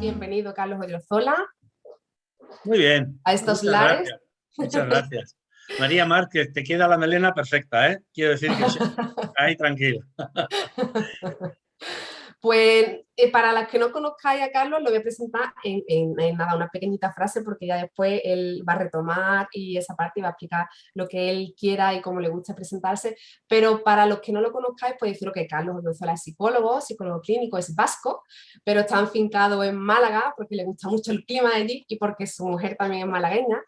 Bienvenido, Carlos Odriozola, Muy bien, a estos muchas lares. gracias. Muchas gracias. María Márquez, te queda la melena perfecta, ¿eh? Quiero decir que ahí tranquilo. Pues para las que no conozcáis a Carlos, lo voy a presentar en nada, una pequeñita frase, porque ya después él va a retomar y esa parte y va a explicar lo que él quiera y cómo le gusta presentarse. Pero para los que no lo conozcáis, pues deciros que Carlos Odriozola es psicólogo clínico, es vasco, pero está afincado en Málaga porque le gusta mucho el clima de allí y porque su mujer también es malagueña.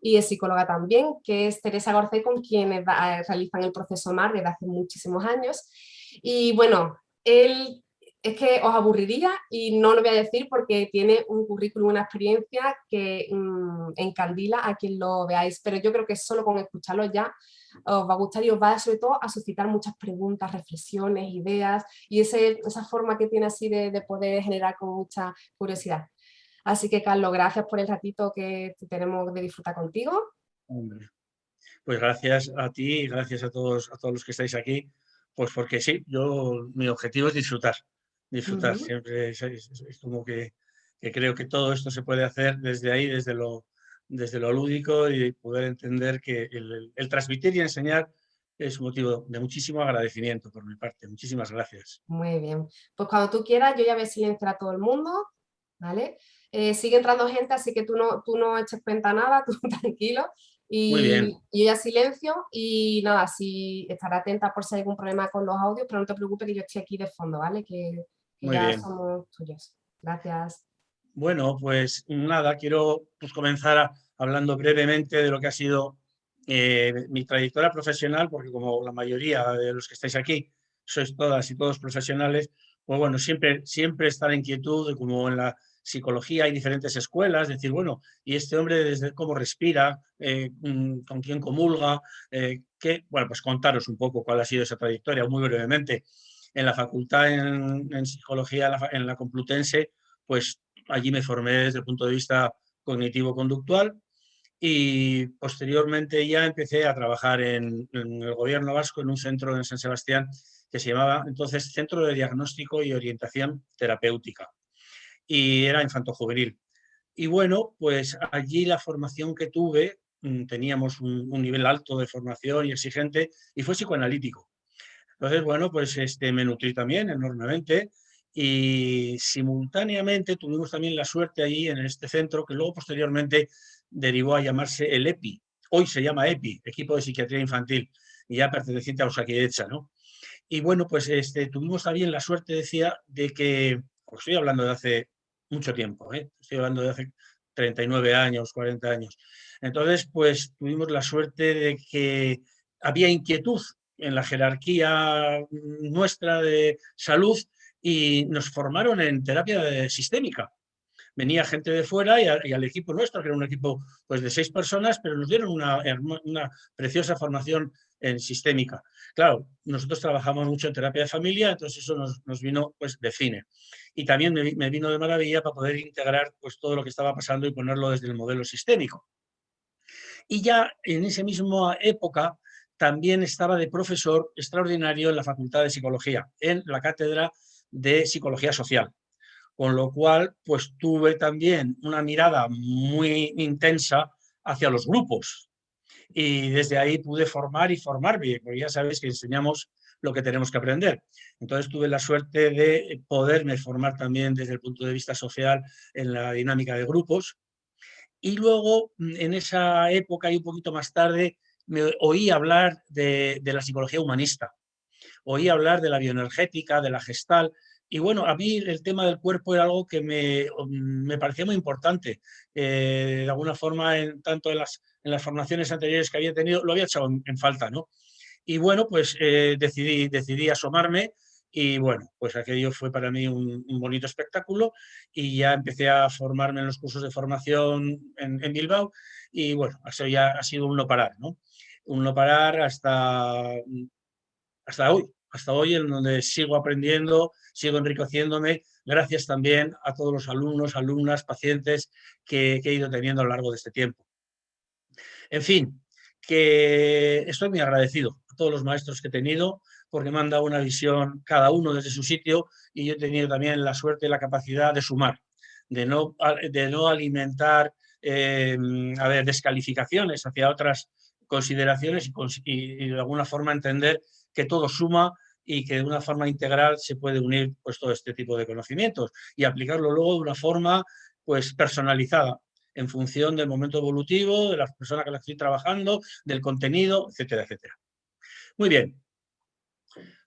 Y es psicóloga también, que es Teresa Gorcé, con quienes realizan el proceso MAR desde hace muchísimos años. Y bueno, él es que os aburriría y no lo voy a decir porque tiene un currículum, una experiencia que encandila a quien lo veáis, pero yo creo que solo con escucharlo ya os va a gustar y os va sobre todo a suscitar muchas preguntas, reflexiones, ideas y esa forma que tiene así de poder generar con mucha curiosidad. Así que, Carlos, gracias por el ratito que tenemos de disfrutar contigo. Hombre, pues gracias a ti y gracias a todos los que estáis aquí, pues porque sí, mi objetivo es disfrutar. Siempre es como que creo que todo esto se puede hacer desde ahí, desde lo lúdico y poder entender que el transmitir y enseñar es un motivo de muchísimo agradecimiento por mi parte. Muchísimas gracias. Muy bien. Pues cuando tú quieras, yo ya voy a silenciar a todo el mundo, ¿vale? Sigue entrando gente, así que tú no eches cuenta nada, tú tranquilo. Muy Y bien, yo ya silencio y nada, si estaré atenta por si hay algún problema con los audios, pero no te preocupes que yo estoy aquí de fondo, ¿vale? Que muy ya bien. somos tuyos. Gracias. Bueno, pues nada, quiero comenzar hablando brevemente de lo que ha sido mi trayectoria profesional, porque como la mayoría de los que estáis aquí sois todas y todos profesionales, pues bueno, siempre está la inquietud de cómo en la psicología hay diferentes escuelas, decir, bueno, y este hombre desde cómo respira, con quién comulga, bueno, pues contaros un poco cuál ha sido esa trayectoria, muy brevemente. En la facultad en psicología, en la Complutense, pues allí me formé desde el punto de vista cognitivo-conductual y posteriormente ya empecé a trabajar en el gobierno vasco en un centro en San Sebastián que se llamaba entonces Centro de Diagnóstico y Orientación Terapéutica y era infantojuvenil. Y bueno, pues allí la formación que tuve, teníamos un nivel alto de formación y exigente y fue psicoanalítico. Entonces, bueno, pues me nutrí también enormemente y simultáneamente tuvimos también la suerte ahí en este centro que luego posteriormente derivó a llamarse el EPI. Hoy se llama EPI, Equipo de Psiquiatría Infantil, y ya perteneciente a Osakidetza, ¿no? Y bueno, pues tuvimos también la suerte, decía, de que, pues estoy hablando de hace mucho tiempo, ¿eh? Estoy hablando de hace 39 años, 40 años. Entonces, pues tuvimos la suerte de que había inquietud en la jerarquía nuestra de salud y nos formaron en terapia sistémica. Venía gente de fuera y al equipo nuestro, que era un equipo pues, de 6 personas, pero nos dieron una preciosa formación en sistémica. Claro, nosotros trabajamos mucho en terapia de familia, entonces eso nos vino pues, de cine. Y también me vino de maravilla para poder integrar pues, todo lo que estaba pasando y ponerlo desde el modelo sistémico. Y ya en esa misma época también estaba de profesor extraordinario en la Facultad de Psicología, en la Cátedra de Psicología Social. Con lo cual, pues tuve también una mirada muy intensa hacia los grupos. Y desde ahí pude formar y formarme, porque ya sabéis que enseñamos lo que tenemos que aprender. Entonces tuve la suerte de poderme formar también desde el punto de vista social en la dinámica de grupos. Y luego, en esa época y un poquito más tarde, me oí hablar de la psicología humanista, oí hablar de la bioenergética, de la gestal, y bueno, a mí el tema del cuerpo era algo que me parecía muy importante. De alguna forma, tanto en las formaciones anteriores que había tenido, lo había echado en falta, ¿no? Y bueno, pues decidí asomarme y bueno, pues aquello fue para mí un bonito espectáculo y ya empecé a formarme en los cursos de formación en Bilbao y bueno, eso ya ha sido un no parar, ¿no? Un no parar hasta hoy en donde sigo aprendiendo, sigo enriqueciéndome, gracias también a todos los alumnos, alumnas, pacientes que he ido teniendo a lo largo de este tiempo. En fin, que estoy muy agradecido a todos los maestros que he tenido porque me han dado una visión cada uno desde su sitio y yo he tenido también la suerte y la capacidad de sumar, de no alimentar descalificaciones hacia otras consideraciones y de alguna forma entender que todo suma y que de una forma integral se puede unir pues, todo este tipo de conocimientos y aplicarlo luego de una forma pues, personalizada en función del momento evolutivo, de la persona con la que estoy trabajando, del contenido, etcétera, etcétera. Muy bien.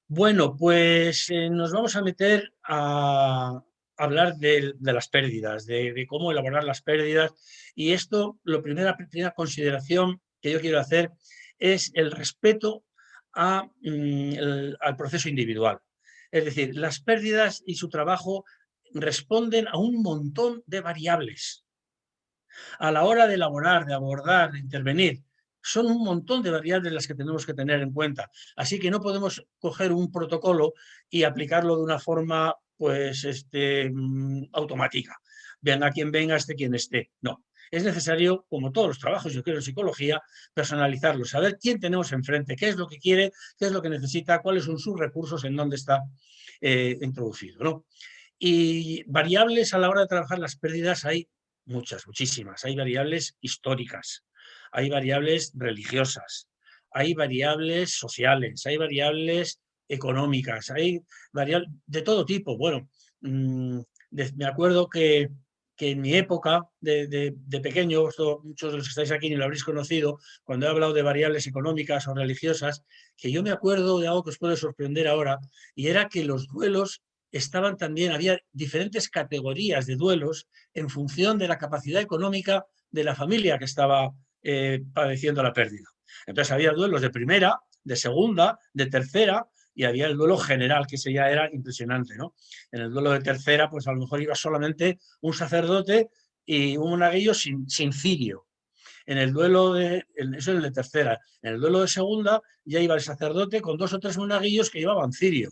Bueno, pues nos vamos a meter a hablar de las pérdidas, de cómo elaborar las pérdidas. Y esto, la primera consideración que yo quiero hacer es el respeto al proceso individual. Es decir, las pérdidas y su trabajo responden a un montón de variables. A la hora de elaborar, de abordar, de intervenir, son un montón de variables las que tenemos que tener en cuenta. Así que no podemos coger un protocolo y aplicarlo de una forma pues, automática. Venga quien venga, esté quien esté. No. Es necesario, como todos los trabajos, yo creo, en psicología, personalizarlo, saber quién tenemos enfrente, qué es lo que quiere, qué es lo que necesita, cuáles son sus recursos, en dónde está introducido, ¿no? Y variables a la hora de trabajar las pérdidas hay muchas, muchísimas. Hay variables históricas, hay variables religiosas, hay variables sociales, hay variables económicas, hay variables de todo tipo. Bueno, me acuerdo que en mi época de pequeño, muchos de los que estáis aquí ni lo habréis conocido, cuando he hablado de variables económicas o religiosas, que yo me acuerdo de algo que os puede sorprender ahora, y era que los duelos estaban también, había diferentes categorías de duelos en función de la capacidad económica de la familia que estaba padeciendo la pérdida. Entonces había duelos de primera, de segunda, de tercera, y había el duelo general, que ese ya era impresionante, ¿no? En el duelo de tercera, pues a lo mejor iba solamente un sacerdote y un monaguillo sin cirio. En el duelo eso es el de tercera. En el duelo de segunda ya iba el sacerdote con 2 o 3 monaguillos que llevaban cirio.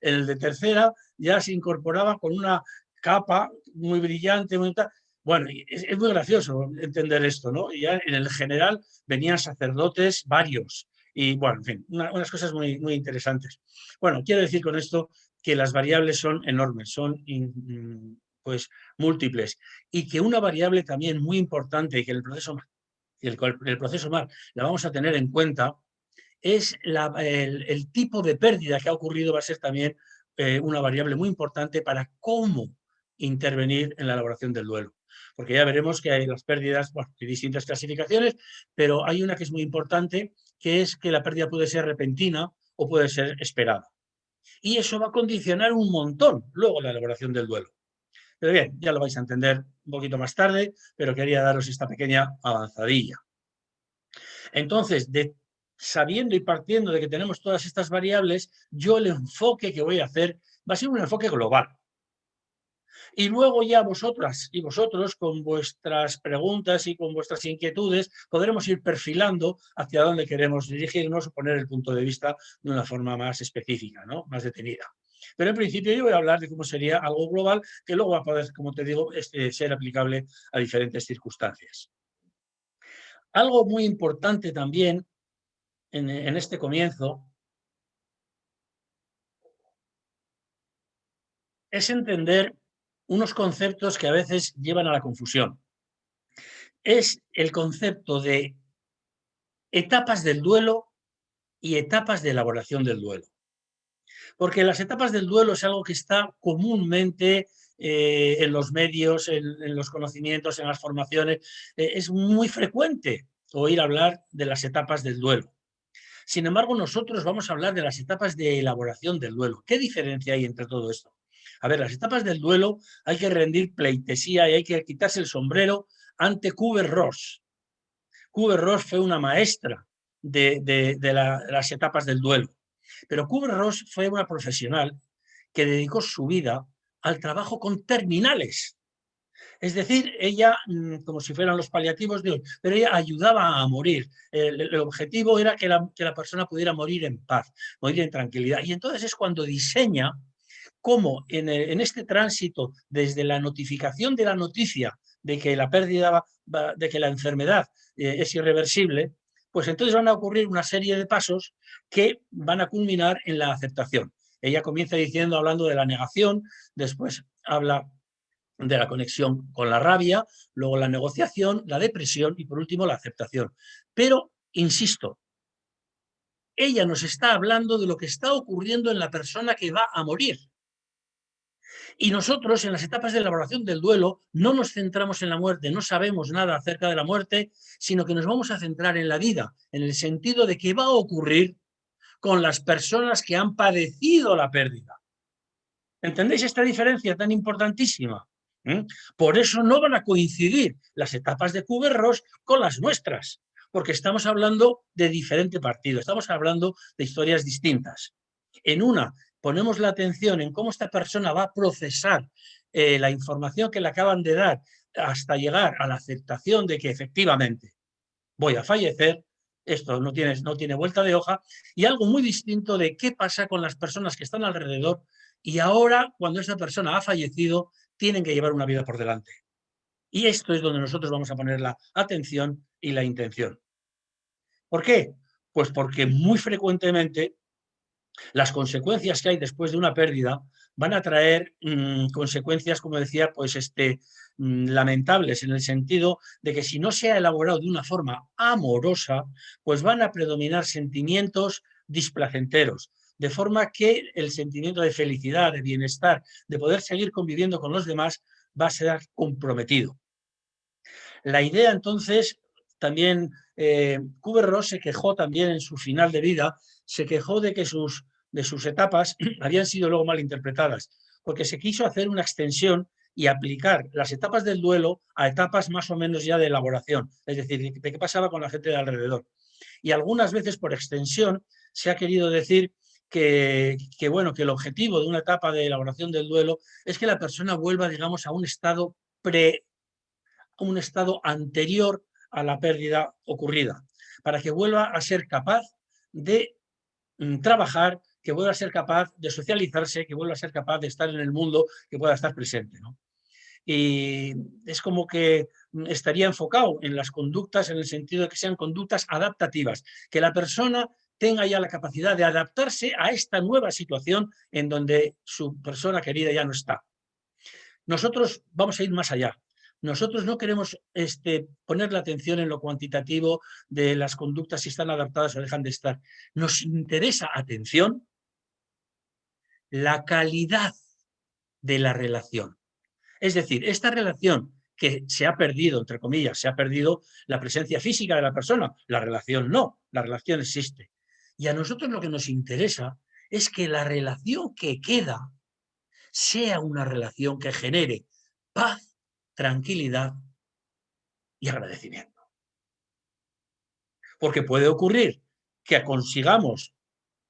En el de tercera ya se incorporaba con una capa muy brillante, muy tal. Bueno, es muy gracioso entender esto, ¿no? Y ya en el general venían sacerdotes varios. Y bueno, en fin, unas cosas muy, muy interesantes. Bueno, quiero decir con esto que las variables son enormes, son pues múltiples. Y que una variable también muy importante que en el proceso MAR la vamos a tener en cuenta es el tipo de pérdida que ha ocurrido, va a ser también una variable muy importante para cómo intervenir en la elaboración del duelo. Porque ya veremos que hay las pérdidas, bueno, hay distintas clasificaciones, pero hay una que es muy importante, que es que la pérdida puede ser repentina o puede ser esperada. Y eso va a condicionar un montón luego la elaboración del duelo. Pero bien, ya lo vais a entender un poquito más tarde, pero quería daros esta pequeña avanzadilla. Entonces, sabiendo y partiendo de que tenemos todas estas variables, yo el enfoque que voy a hacer va a ser un enfoque global. Y luego ya vosotras y vosotros, con vuestras preguntas y con vuestras inquietudes, podremos ir perfilando hacia dónde queremos dirigirnos o poner el punto de vista de una forma más específica, ¿no? Más detenida. Pero en principio yo voy a hablar de cómo sería algo global que luego va a poder, como te digo, ser aplicable a diferentes circunstancias. Algo muy importante también en este comienzo es entender unos conceptos que a veces llevan a la confusión. Es el concepto de etapas del duelo y etapas de elaboración del duelo. Porque las etapas del duelo es algo que está comúnmente en los medios, en los conocimientos, en las formaciones. Es muy frecuente oír hablar de las etapas del duelo. Sin embargo, nosotros vamos a hablar de las etapas de elaboración del duelo. ¿Qué diferencia hay entre todo esto? A ver, las etapas del duelo hay que rendir pleitesía y hay que quitarse el sombrero ante Kübler-Ross. Kübler-Ross fue una maestra de las etapas del duelo. Pero Kübler-Ross fue una profesional que dedicó su vida al trabajo con terminales. Es decir, ella, como si fueran los paliativos de hoy, pero ella ayudaba a morir. El objetivo era que la persona pudiera morir en paz, morir en tranquilidad. Y entonces es cuando diseña cómo en este tránsito, desde la notificación de la noticia de que la pérdida, de que la enfermedad es irreversible, pues entonces van a ocurrir una serie de pasos que van a culminar en la aceptación. Ella comienza hablando de la negación, después habla de la conexión con la rabia, luego la negociación, la depresión y por último la aceptación. Pero, insisto, ella nos está hablando de lo que está ocurriendo en la persona que va a morir. Y nosotros en las etapas de elaboración del duelo no nos centramos en la muerte, no sabemos nada acerca de la muerte, sino que nos vamos a centrar en la vida, en el sentido de qué va a ocurrir con las personas que han padecido la pérdida. ¿Entendéis esta diferencia tan importantísima? Por eso no van a coincidir las etapas de Kübler-Ross con las nuestras, porque estamos hablando de diferente partido, estamos hablando de historias distintas. En una ponemos la atención en cómo esta persona va a procesar la información que le acaban de dar hasta llegar a la aceptación de que efectivamente voy a fallecer, esto no tiene vuelta de hoja, y algo muy distinto de qué pasa con las personas que están alrededor y ahora, cuando esa persona ha fallecido, tienen que llevar una vida por delante. Y esto es donde nosotros vamos a poner la atención y la intención. ¿Por qué? Pues porque muy frecuentemente las consecuencias que hay después de una pérdida van a traer consecuencias, como decía, pues lamentables, en el sentido de que si no se ha elaborado de una forma amorosa, pues van a predominar sentimientos displacenteros, de forma que el sentimiento de felicidad, de bienestar, de poder seguir conviviendo con los demás, va a ser comprometido. La idea, entonces, también Kübler-Ross se quejó también en su final de vida, se quejó de que sus etapas habían sido luego mal interpretadas, porque se quiso hacer una extensión y aplicar las etapas del duelo a etapas más o menos ya de elaboración, es decir, de qué pasaba con la gente de alrededor. Y algunas veces, por extensión, se ha querido decir bueno, que el objetivo de una etapa de elaboración del duelo es que la persona vuelva, digamos, a un estado anterior a la pérdida ocurrida, para que vuelva a ser capaz de trabajar, que vuelva a ser capaz de socializarse, que vuelva a ser capaz de estar en el mundo, que pueda estar presente, ¿no? Y es como que estaría enfocado en las conductas en el sentido de que sean conductas adaptativas, que la persona tenga ya la capacidad de adaptarse a esta nueva situación en donde su persona querida ya no está. Nosotros vamos a ir más allá. Nosotros no queremos poner la atención en lo cuantitativo de las conductas si están adaptadas o dejan de estar. Nos interesa, atención, la calidad de la relación. Es decir, esta relación que se ha perdido, entre comillas, se ha perdido la presencia física de la persona, la relación no, la relación existe. Y a nosotros lo que nos interesa es que la relación que queda sea una relación que genere paz, tranquilidad y agradecimiento. Porque puede ocurrir que consigamos,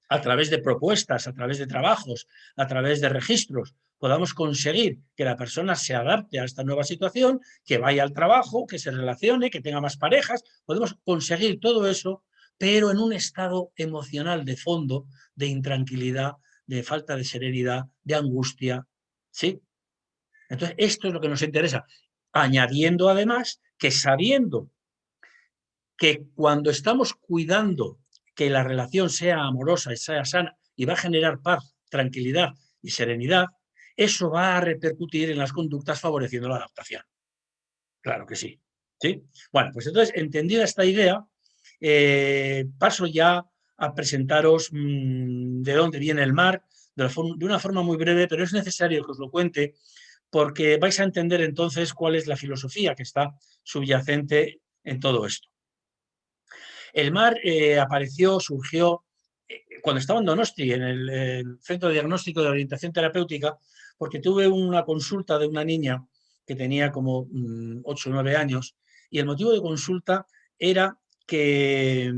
a través de propuestas, a través de trabajos, a través de registros, podamos conseguir que la persona se adapte a esta nueva situación, que vaya al trabajo, que se relacione, que tenga más parejas. Podemos conseguir todo eso, pero en un estado emocional de fondo, de intranquilidad, de falta de serenidad, de angustia. ¿Sí? Entonces, esto es lo que nos interesa. Añadiendo además que sabiendo que cuando estamos cuidando que la relación sea amorosa y sea sana y va a generar paz, tranquilidad y serenidad, eso va a repercutir en las conductas favoreciendo la adaptación. Claro que sí. ¿Sí? Bueno, pues entonces, entendida esta idea, paso ya a presentaros de dónde viene el mar, de una forma muy breve, pero es necesario que os lo cuente porque vais a entender entonces cuál es la filosofía que está subyacente en todo esto. El mar surgió cuando estaba en Donosti, en el Centro de Diagnóstico de Orientación Terapéutica, porque tuve una consulta de una niña que tenía como 8 o 9 años, y el motivo de consulta era que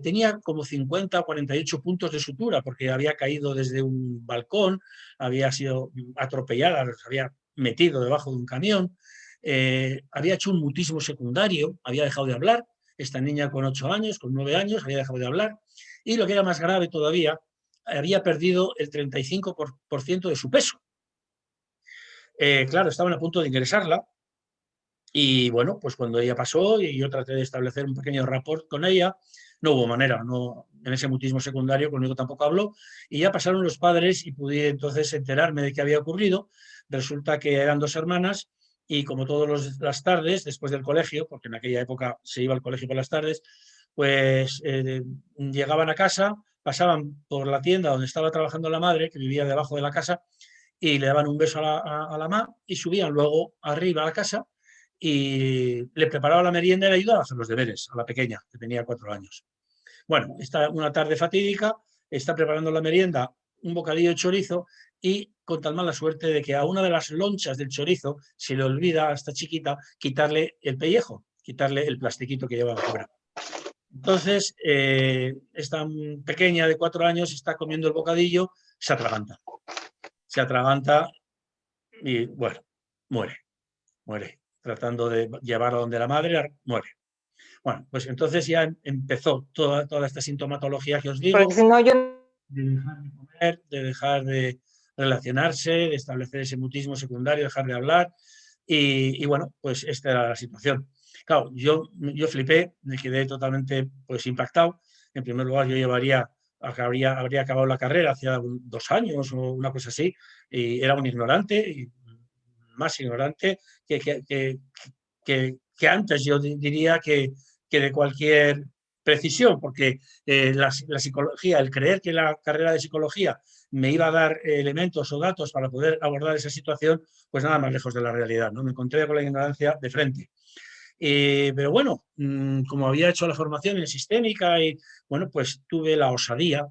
tenía como 50 o 48 puntos de sutura, porque había caído desde un balcón, había sido atropellada, se había metido debajo de un camión, había hecho un mutismo secundario, había dejado de hablar, esta niña con 8 años, con 9 años, había dejado de hablar, y lo que era más grave todavía, había perdido el 35% de su peso. Claro, estaban a punto de ingresarla, y bueno, pues cuando ella pasó y yo traté de establecer un pequeño rapport con ella, no hubo manera, no en ese mutismo secundario, conmigo tampoco habló, y ya pasaron los padres y pude entonces enterarme de qué había ocurrido. Resulta que eran 2 hermanas y como todas las tardes, después del colegio, porque en aquella época se iba al colegio por las tardes, pues llegaban a casa, pasaban por la tienda donde estaba trabajando la madre, que vivía debajo de la casa, y le daban un beso a la mamá y subían luego arriba a la casa y le preparaba la merienda y le ayudaba a hacer los deberes a la pequeña, que tenía 4 años. Bueno, está una tarde fatídica, está preparando la merienda, un bocadillo de chorizo, y con tan mala suerte de que a una de las lonchas del chorizo se le olvida a esta chiquita quitarle el pellejo, quitarle el plastiquito que llevaba fuera. Entonces, esta pequeña de 4 años está comiendo el bocadillo, se atraganta y, bueno, muere. Tratando de llevarla donde la madre, muere. Bueno, pues entonces ya empezó toda esta sintomatología que os digo, porque si no yo... de dejar de comer, de dejar de relacionarse, de establecer ese mutismo secundario, dejar de hablar, y bueno, pues esta era la situación. Claro, yo flipé, me quedé totalmente pues impactado. En primer lugar, yo habría acabado la carrera hacía 2 años o una cosa así, y era un ignorante, y más ignorante que antes, yo diría que de cualquier precisión, porque la psicología, el creer que la carrera de psicología me iba a dar elementos o datos para poder abordar esa situación, pues nada más lejos de la realidad, ¿no? Me encontré con la ignorancia de frente. Pero bueno, como había hecho la formación en sistémica, y bueno, pues tuve la osadía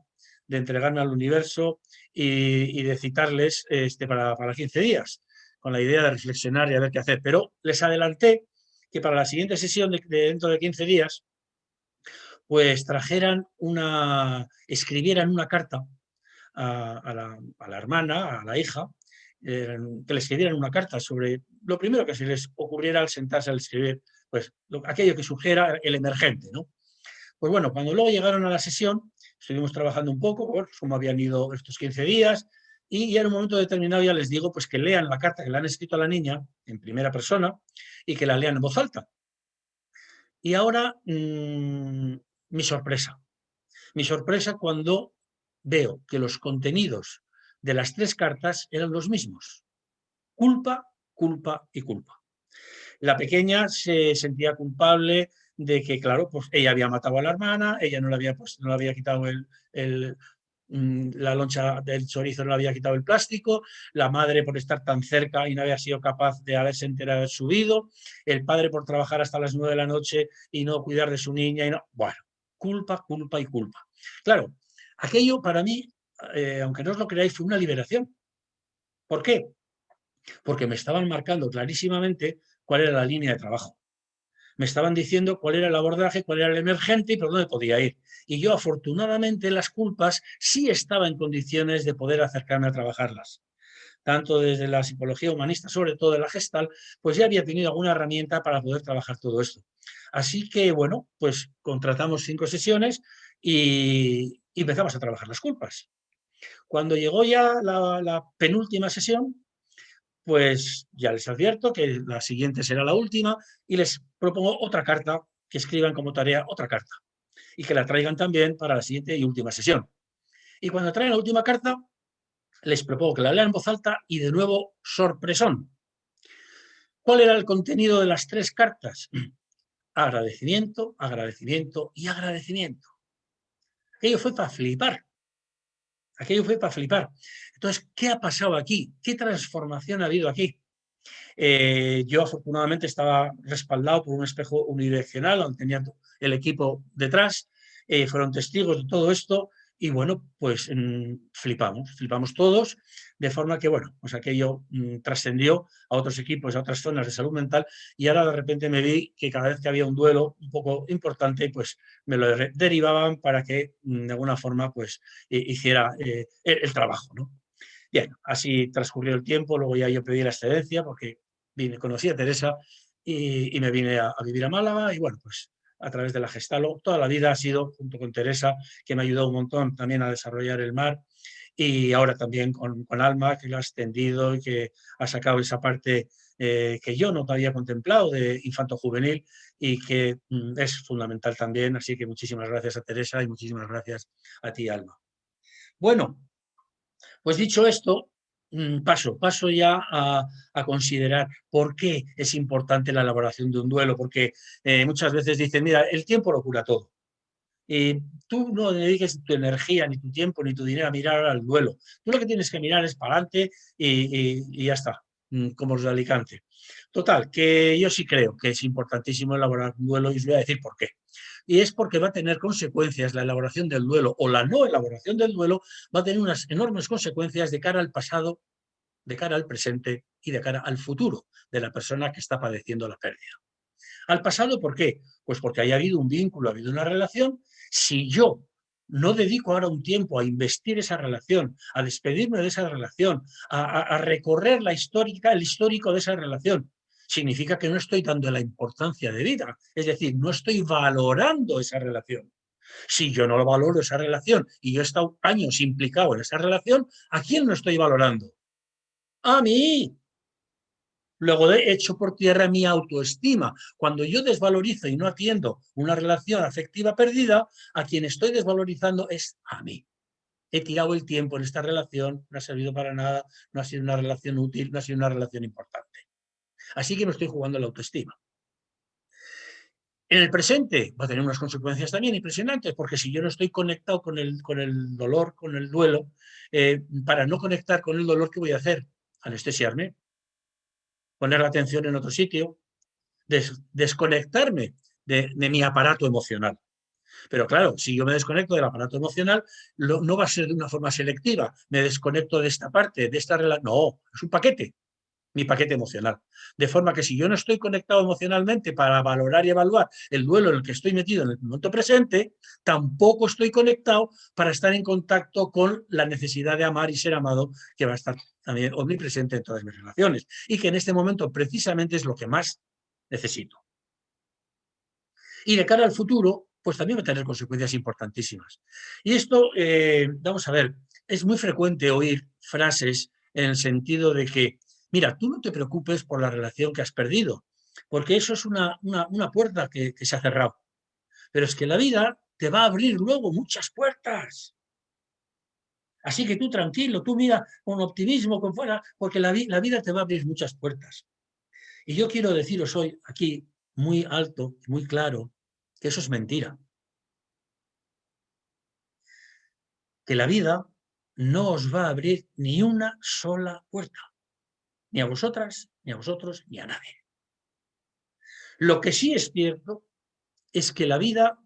de entregarme al universo y de citarles para 15 días, con la idea de reflexionar y a ver qué hacer. Pero les adelanté que para la siguiente sesión de dentro de 15 días, pues escribieran una carta a la hermana, a la hija, que le escribieran una carta sobre lo primero que se les ocurriera al sentarse al escribir, pues aquello que surgiera el emergente, ¿no? Pues bueno, cuando luego llegaron a la sesión, estuvimos trabajando un poco, pues, cómo habían ido estos 15 días, y ya en un momento determinado ya les digo pues que lean la carta que le han escrito a la niña en primera persona y que la lean en voz alta. Y ahora, mi sorpresa cuando veo que los contenidos de las 3 cartas eran los mismos: culpa, culpa y culpa. La pequeña se sentía culpable de que, claro, pues ella había matado a la hermana, ella no le había quitado la loncha del chorizo, no le había quitado el plástico, la madre por estar tan cerca y no había sido capaz de haberse enterado de haber subido, el padre por trabajar hasta las 9 de la noche y no cuidar de su niña, y no, bueno, culpa, culpa y culpa. Claro, aquello para mí, aunque no os lo creáis, fue una liberación. ¿Por qué? Porque me estaban marcando clarísimamente cuál era la línea de trabajo. Me estaban diciendo cuál era el abordaje, cuál era el emergente y por dónde podía ir. Y yo, afortunadamente, las culpas sí estaba en condiciones de poder acercarme a trabajarlas. Tanto desde la psicología humanista, sobre todo de la Gestalt, pues ya había tenido alguna herramienta para poder trabajar todo esto. Así que, bueno, pues contratamos 5 sesiones y empezamos a trabajar las culpas. Cuando llegó ya la penúltima sesión, pues ya les advierto que la siguiente será la última y les propongo otra carta, que escriban como tarea otra carta y que la traigan también para la siguiente y última sesión. Y cuando traen la última carta, les propongo que la lean en voz alta y de nuevo sorpresón. ¿Cuál era el contenido de las 3 cartas? Agradecimiento, agradecimiento y agradecimiento. Aquello fue para flipar. Entonces, ¿qué ha pasado aquí? ¿Qué transformación ha habido aquí? Yo afortunadamente estaba respaldado por un espejo unidireccional, donde tenía el equipo detrás, fueron testigos de todo esto y bueno, pues flipamos todos, de forma que bueno, pues aquello trascendió a otros equipos, a otras zonas de salud mental y ahora de repente me vi que cada vez que había un duelo un poco importante, pues me lo derivaban para que de alguna forma pues hiciera el trabajo, ¿no? Bien, así transcurrió el tiempo, luego ya yo pedí la excedencia porque conocí a Teresa y me vine a vivir a Málaga y bueno, pues a través de la Gestalo, toda la vida ha sido junto con Teresa, que me ayudó un montón también a desarrollar el mar, y ahora también con Alma, que lo ha extendido y que ha sacado esa parte que yo no había contemplado de infanto-juvenil y que es fundamental también. Así que muchísimas gracias a Teresa y muchísimas gracias a ti, Alma. Bueno, pues dicho esto, paso ya a considerar por qué es importante la elaboración de un duelo, porque muchas veces dicen, mira, el tiempo lo cura todo. Y tú no dediques tu energía, ni tu tiempo, ni tu dinero a mirar al duelo. Tú lo que tienes que mirar es para adelante y ya está, como los de Alicante. Total, que yo sí creo que es importantísimo elaborar un duelo y os voy a decir por qué. Y es porque va a tener consecuencias la elaboración del duelo o la no elaboración del duelo, va a tener unas enormes consecuencias de cara al pasado, de cara al presente y de cara al futuro de la persona que está padeciendo la pérdida. Al pasado, ¿por qué? Pues porque haya habido un vínculo, ha habido una relación. Si yo no dedico ahora un tiempo a investir esa relación, a despedirme de esa relación, a recorrer el histórico de esa relación, significa que no estoy dando la importancia de vida. Es decir, no estoy valorando esa relación. Si yo no lo valoro esa relación y yo he estado años implicado en esa relación, ¿a quién no estoy valorando? A mí. Luego he hecho por tierra mi autoestima. Cuando yo desvalorizo y no atiendo una relación afectiva perdida, a quien estoy desvalorizando es a mí. He tirado el tiempo en esta relación, no ha servido para nada, no ha sido una relación útil, no ha sido una relación importante. Así que me estoy jugando la autoestima. En el presente va a tener unas consecuencias también impresionantes, porque si yo no estoy conectado con el dolor, con el duelo, para no conectar con el dolor, ¿qué voy a hacer? Anestesiarme, poner la atención en otro sitio, desconectarme de mi aparato emocional. Pero claro, si yo me desconecto del aparato emocional, no va a ser de una forma selectiva. Me desconecto de esta parte, de esta relación. No, es un paquete, mi paquete emocional. De forma que si yo no estoy conectado emocionalmente para valorar y evaluar el duelo en el que estoy metido en el momento presente, tampoco estoy conectado para estar en contacto con la necesidad de amar y ser amado, que va a estar también omnipresente en todas mis relaciones. Y que en este momento precisamente es lo que más necesito. Y de cara al futuro, pues también va a tener consecuencias importantísimas. Y esto, vamos a ver, es muy frecuente oír frases en el sentido de que, mira, tú no te preocupes por la relación que has perdido, porque eso es una puerta que se ha cerrado. Pero es que la vida te va a abrir luego muchas puertas. Así que tú tranquilo, tú mira con optimismo, con fuera, porque la vida te va a abrir muchas puertas. Y yo quiero deciros hoy aquí, muy alto, muy claro, que eso es mentira. Que la vida no os va a abrir ni una sola puerta, ni a vosotras, ni a vosotros, ni a nadie. Lo que sí es cierto es que la vida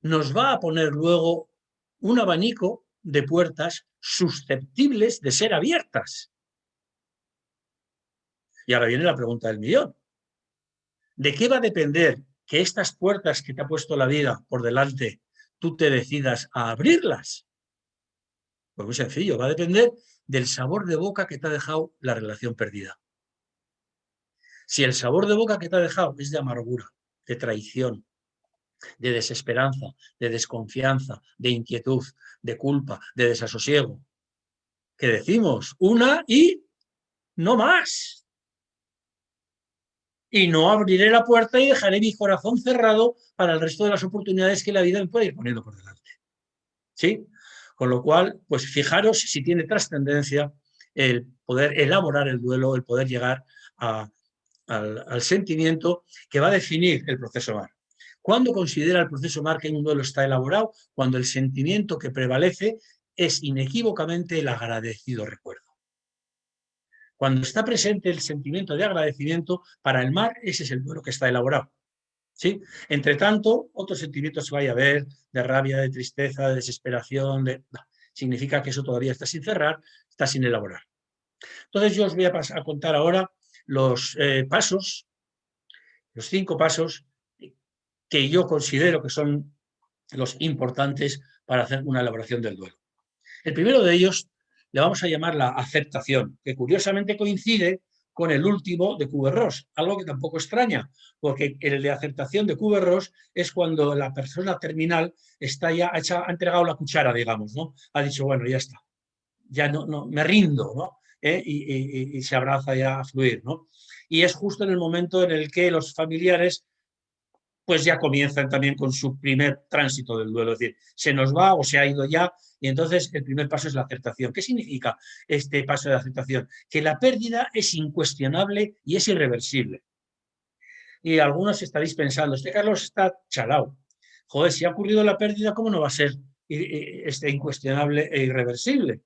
nos va a poner luego un abanico de puertas susceptibles de ser abiertas. Y ahora viene la pregunta del millón. ¿De qué va a depender que estas puertas que te ha puesto la vida por delante, tú te decidas a abrirlas? Pues muy sencillo, va a depender del sabor de boca que te ha dejado la relación perdida. Si el sabor de boca que te ha dejado es de amargura, de traición, de desesperanza, de desconfianza, de inquietud, de culpa, de desasosiego, ¿qué decimos? Una y no más. Y no abriré la puerta y dejaré mi corazón cerrado para el resto de las oportunidades que la vida me puede ir poniendo por delante. ¿Sí? Con lo cual, pues fijaros si tiene trascendencia el poder elaborar el duelo, el poder llegar al sentimiento que va a definir el proceso MAR. ¿Cuándo considera el proceso MAR que un duelo está elaborado? Cuando el sentimiento que prevalece es inequívocamente el agradecido recuerdo. Cuando está presente el sentimiento de agradecimiento, para el MAR ese es el duelo que está elaborado. ¿Sí? Entre tanto, otros sentimientos se vaya a ver, de rabia, de tristeza, de desesperación, significa que eso todavía está sin cerrar, está sin elaborar. Entonces yo os voy a contar ahora los pasos, los 5 pasos que yo considero que son los importantes para hacer una elaboración del duelo. El primero de ellos le vamos a llamar la aceptación, que curiosamente coincide con el último de Kubler-Ross, algo que tampoco extraña, porque el de aceptación de Kubler-Ross es cuando la persona terminal está ya ha entregado la cuchara, digamos, ¿no? Ha dicho, bueno, ya está, ya no me rindo, ¿no? Y se abraza ya a fluir, ¿no? y es justo en el momento en el que los familiares pues ya comienzan también con su primer tránsito del duelo, es decir, se nos va o se ha ido ya, y entonces el primer paso es la aceptación. ¿Qué significa este paso de aceptación? Que la pérdida es incuestionable y es irreversible. Y algunos estaréis pensando, este Carlos está chalao. Joder, si ha ocurrido la pérdida, ¿cómo no va a ser incuestionable e irreversible?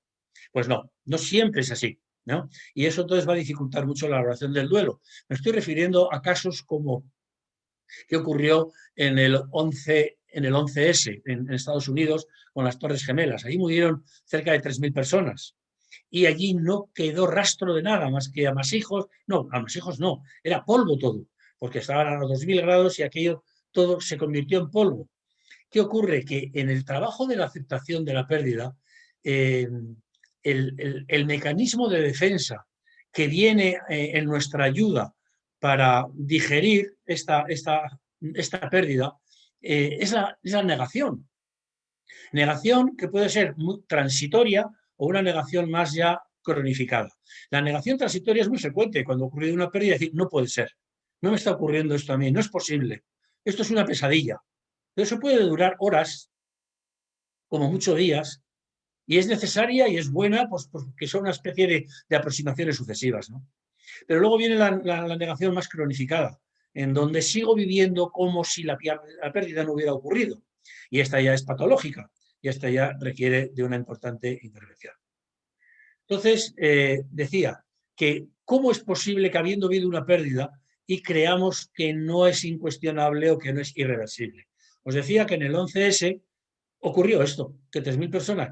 Pues no, no siempre es así, ¿no? Y eso entonces va a dificultar mucho la elaboración del duelo. Me estoy refiriendo a casos como que ocurrió en el 11S en Estados Unidos con las Torres Gemelas. Allí murieron cerca de 3.000 personas y allí no quedó rastro de nada más que amasijos. No, amasijos no, era polvo todo, porque estaban a los 2.000 grados y aquello todo se convirtió en polvo. ¿Qué ocurre? Que en el trabajo de la aceptación de la pérdida, eh, el mecanismo de defensa que viene en nuestra ayuda para digerir esta pérdida es la negación. Negación que puede ser muy transitoria o una negación más ya cronificada. La negación transitoria es muy frecuente cuando ocurre una pérdida, decir, no puede ser, no me está ocurriendo esto a mí, no es posible, esto es una pesadilla. Pero eso puede durar horas, como muchos días, y es necesaria y es buena pues, porque son una especie de aproximaciones sucesivas, ¿no? Pero luego viene la negación más cronificada, en donde sigo viviendo como si la pérdida no hubiera ocurrido. Y esta ya es patológica, y esta ya requiere de una importante intervención. Entonces, decía que cómo es posible que habiendo habido una pérdida y creamos que no es incuestionable o que no es irreversible. Os decía que en el 11S ocurrió esto, que 3.000 personas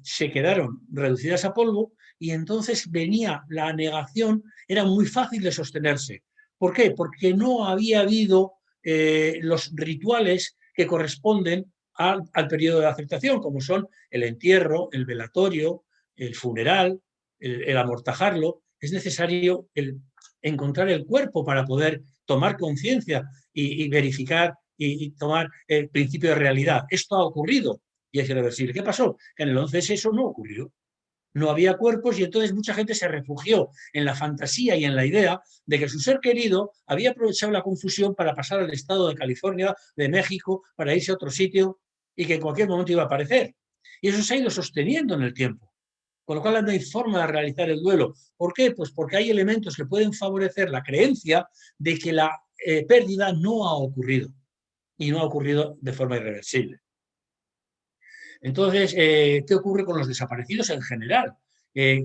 se quedaron reducidas a polvo y entonces venía la negación, era muy fácil de sostenerse. ¿Por qué? Porque no había habido los rituales que corresponden al periodo de aceptación, como son el entierro, el velatorio, el funeral, el amortajarlo. Es necesario encontrar el cuerpo para poder tomar conciencia y verificar y tomar el principio de realidad. Esto ha ocurrido y es irreversible. ¿Qué pasó? Que en el 11S eso no ocurrió. No había cuerpos y entonces mucha gente se refugió en la fantasía y en la idea de que su ser querido había aprovechado la confusión para pasar al estado de California, de México, para irse a otro sitio y que en cualquier momento iba a aparecer. Y eso se ha ido sosteniendo en el tiempo. Con lo cual no hay forma de realizar el duelo. ¿Por qué? Pues porque hay elementos que pueden favorecer la creencia de que la pérdida no ha ocurrido y no ha ocurrido de forma irreversible. Entonces, ¿qué ocurre con los desaparecidos en general?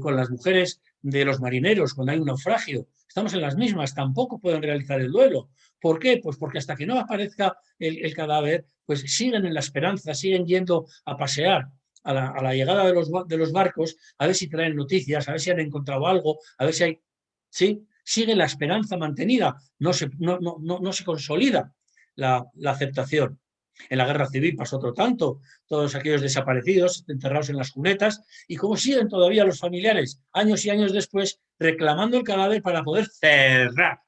Con las mujeres de los marineros, cuando hay un naufragio, estamos en las mismas, tampoco pueden realizar el duelo. ¿Por qué? Pues porque hasta que no aparezca el cadáver, pues siguen en la esperanza, siguen yendo a pasear a la llegada de los barcos, a ver si traen noticias, a ver si han encontrado algo, a ver si hay... ¿Sí? Sigue la esperanza mantenida, no se consolida la aceptación. En la guerra civil pasó otro tanto, todos aquellos desaparecidos, enterrados en las cunetas, y cómo siguen todavía los familiares, años y años después, reclamando el cadáver para poder cerrar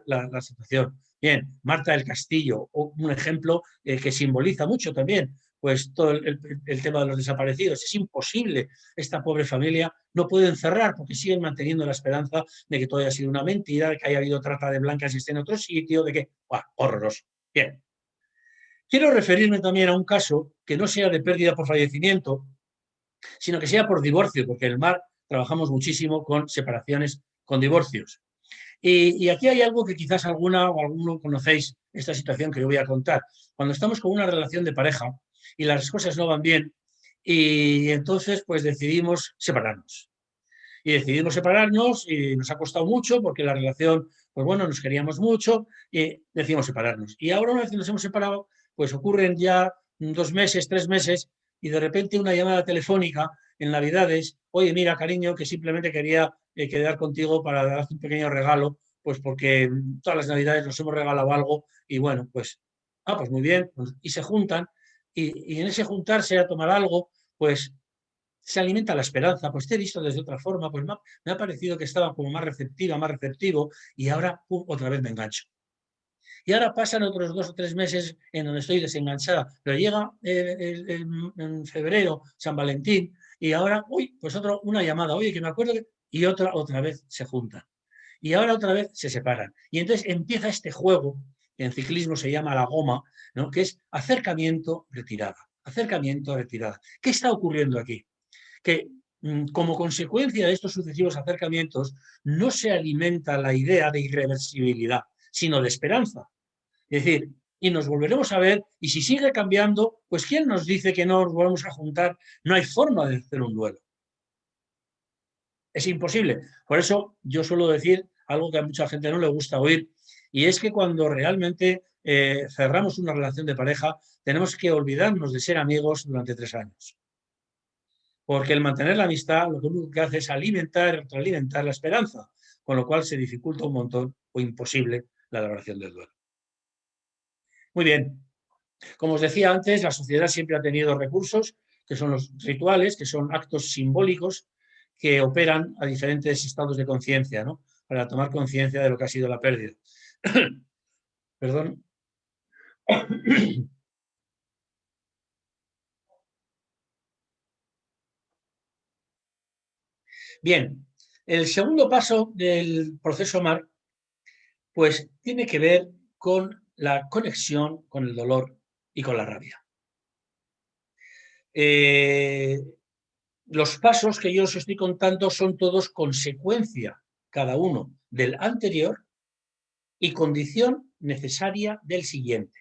la situación. Bien, Marta del Castillo, un ejemplo que simboliza mucho también, pues todo el tema de los desaparecidos. Es imposible, esta pobre familia no puede encerrar porque siguen manteniendo la esperanza de que todo haya sido una mentira, de que haya habido trata de blancas y esté en otro sitio, de que, ¡buah, horroroso! Bien. Quiero referirme también a un caso que no sea de pérdida por fallecimiento, sino que sea por divorcio, porque en el mar trabajamos muchísimo con separaciones, con divorcios. Y aquí hay algo que quizás alguna o alguno conocéis, esta situación que yo voy a contar. Cuando estamos con una relación de pareja y las cosas no van bien, y entonces pues decidimos separarnos. Y decidimos separarnos y nos ha costado mucho porque la relación, pues bueno, nos queríamos mucho y decidimos separarnos. Y ahora una vez que nos hemos separado, pues ocurren ya 2 meses, 3 meses y de repente una llamada telefónica en Navidades, oye, mira, cariño, que simplemente quería quedar contigo para darte un pequeño regalo, pues porque todas las Navidades nos hemos regalado algo y bueno, pues, pues muy bien, y se juntan y en ese juntarse a tomar algo, pues se alimenta la esperanza, pues te he visto desde otra forma, pues me ha parecido que estaba como más receptiva, más receptivo, y ahora otra vez me engancho. Y ahora pasan otros 2 o 3 meses en donde estoy desenganchada, pero llega en febrero, San Valentín, y ahora, pues una llamada, oye, que me acuerdo, y otra vez se juntan. y ahora otra vez se separan. Y entonces empieza este juego, que en ciclismo se llama la goma, ¿no? Que es acercamiento, retirada, acercamiento, retirada. ¿Qué está ocurriendo aquí? Que como consecuencia de estos sucesivos acercamientos no se alimenta la idea de irreversibilidad, sino de esperanza. Es decir, y nos volveremos a ver, y si sigue cambiando, pues ¿quién nos dice que no nos volvemos a juntar? No hay forma de hacer un duelo. Es imposible. Por eso yo suelo decir algo que a mucha gente no le gusta oír, y es que cuando realmente cerramos una relación de pareja, tenemos que olvidarnos de ser amigos durante 3 años. Porque el mantener la amistad lo único que hace es alimentar, retroalimentar la esperanza, con lo cual se dificulta un montón o imposible la elaboración del duelo. Muy bien. Como os decía antes, la sociedad siempre ha tenido recursos, que son los rituales, que son actos simbólicos que operan a diferentes estados de conciencia, ¿no? Para tomar conciencia de lo que ha sido la pérdida. Perdón. Bien, el segundo paso del proceso MAR, pues tiene que ver con la conexión con el dolor y con la rabia. Los pasos que yo os estoy contando son todos consecuencia, cada uno, del anterior y condición necesaria del siguiente.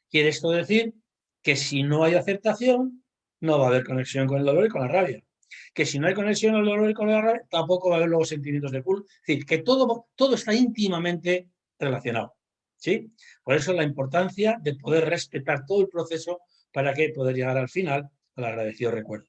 Quiere esto decir que si no hay aceptación, no va a haber conexión con el dolor y con la rabia. Que si no hay conexión con el dolor y con la rabia, tampoco va a haber luego sentimientos de culpa. Es decir, que todo está íntimamente relacionado. ¿Sí? Por eso la importancia de poder respetar todo el proceso para que poder llegar al final al agradecido recuerdo.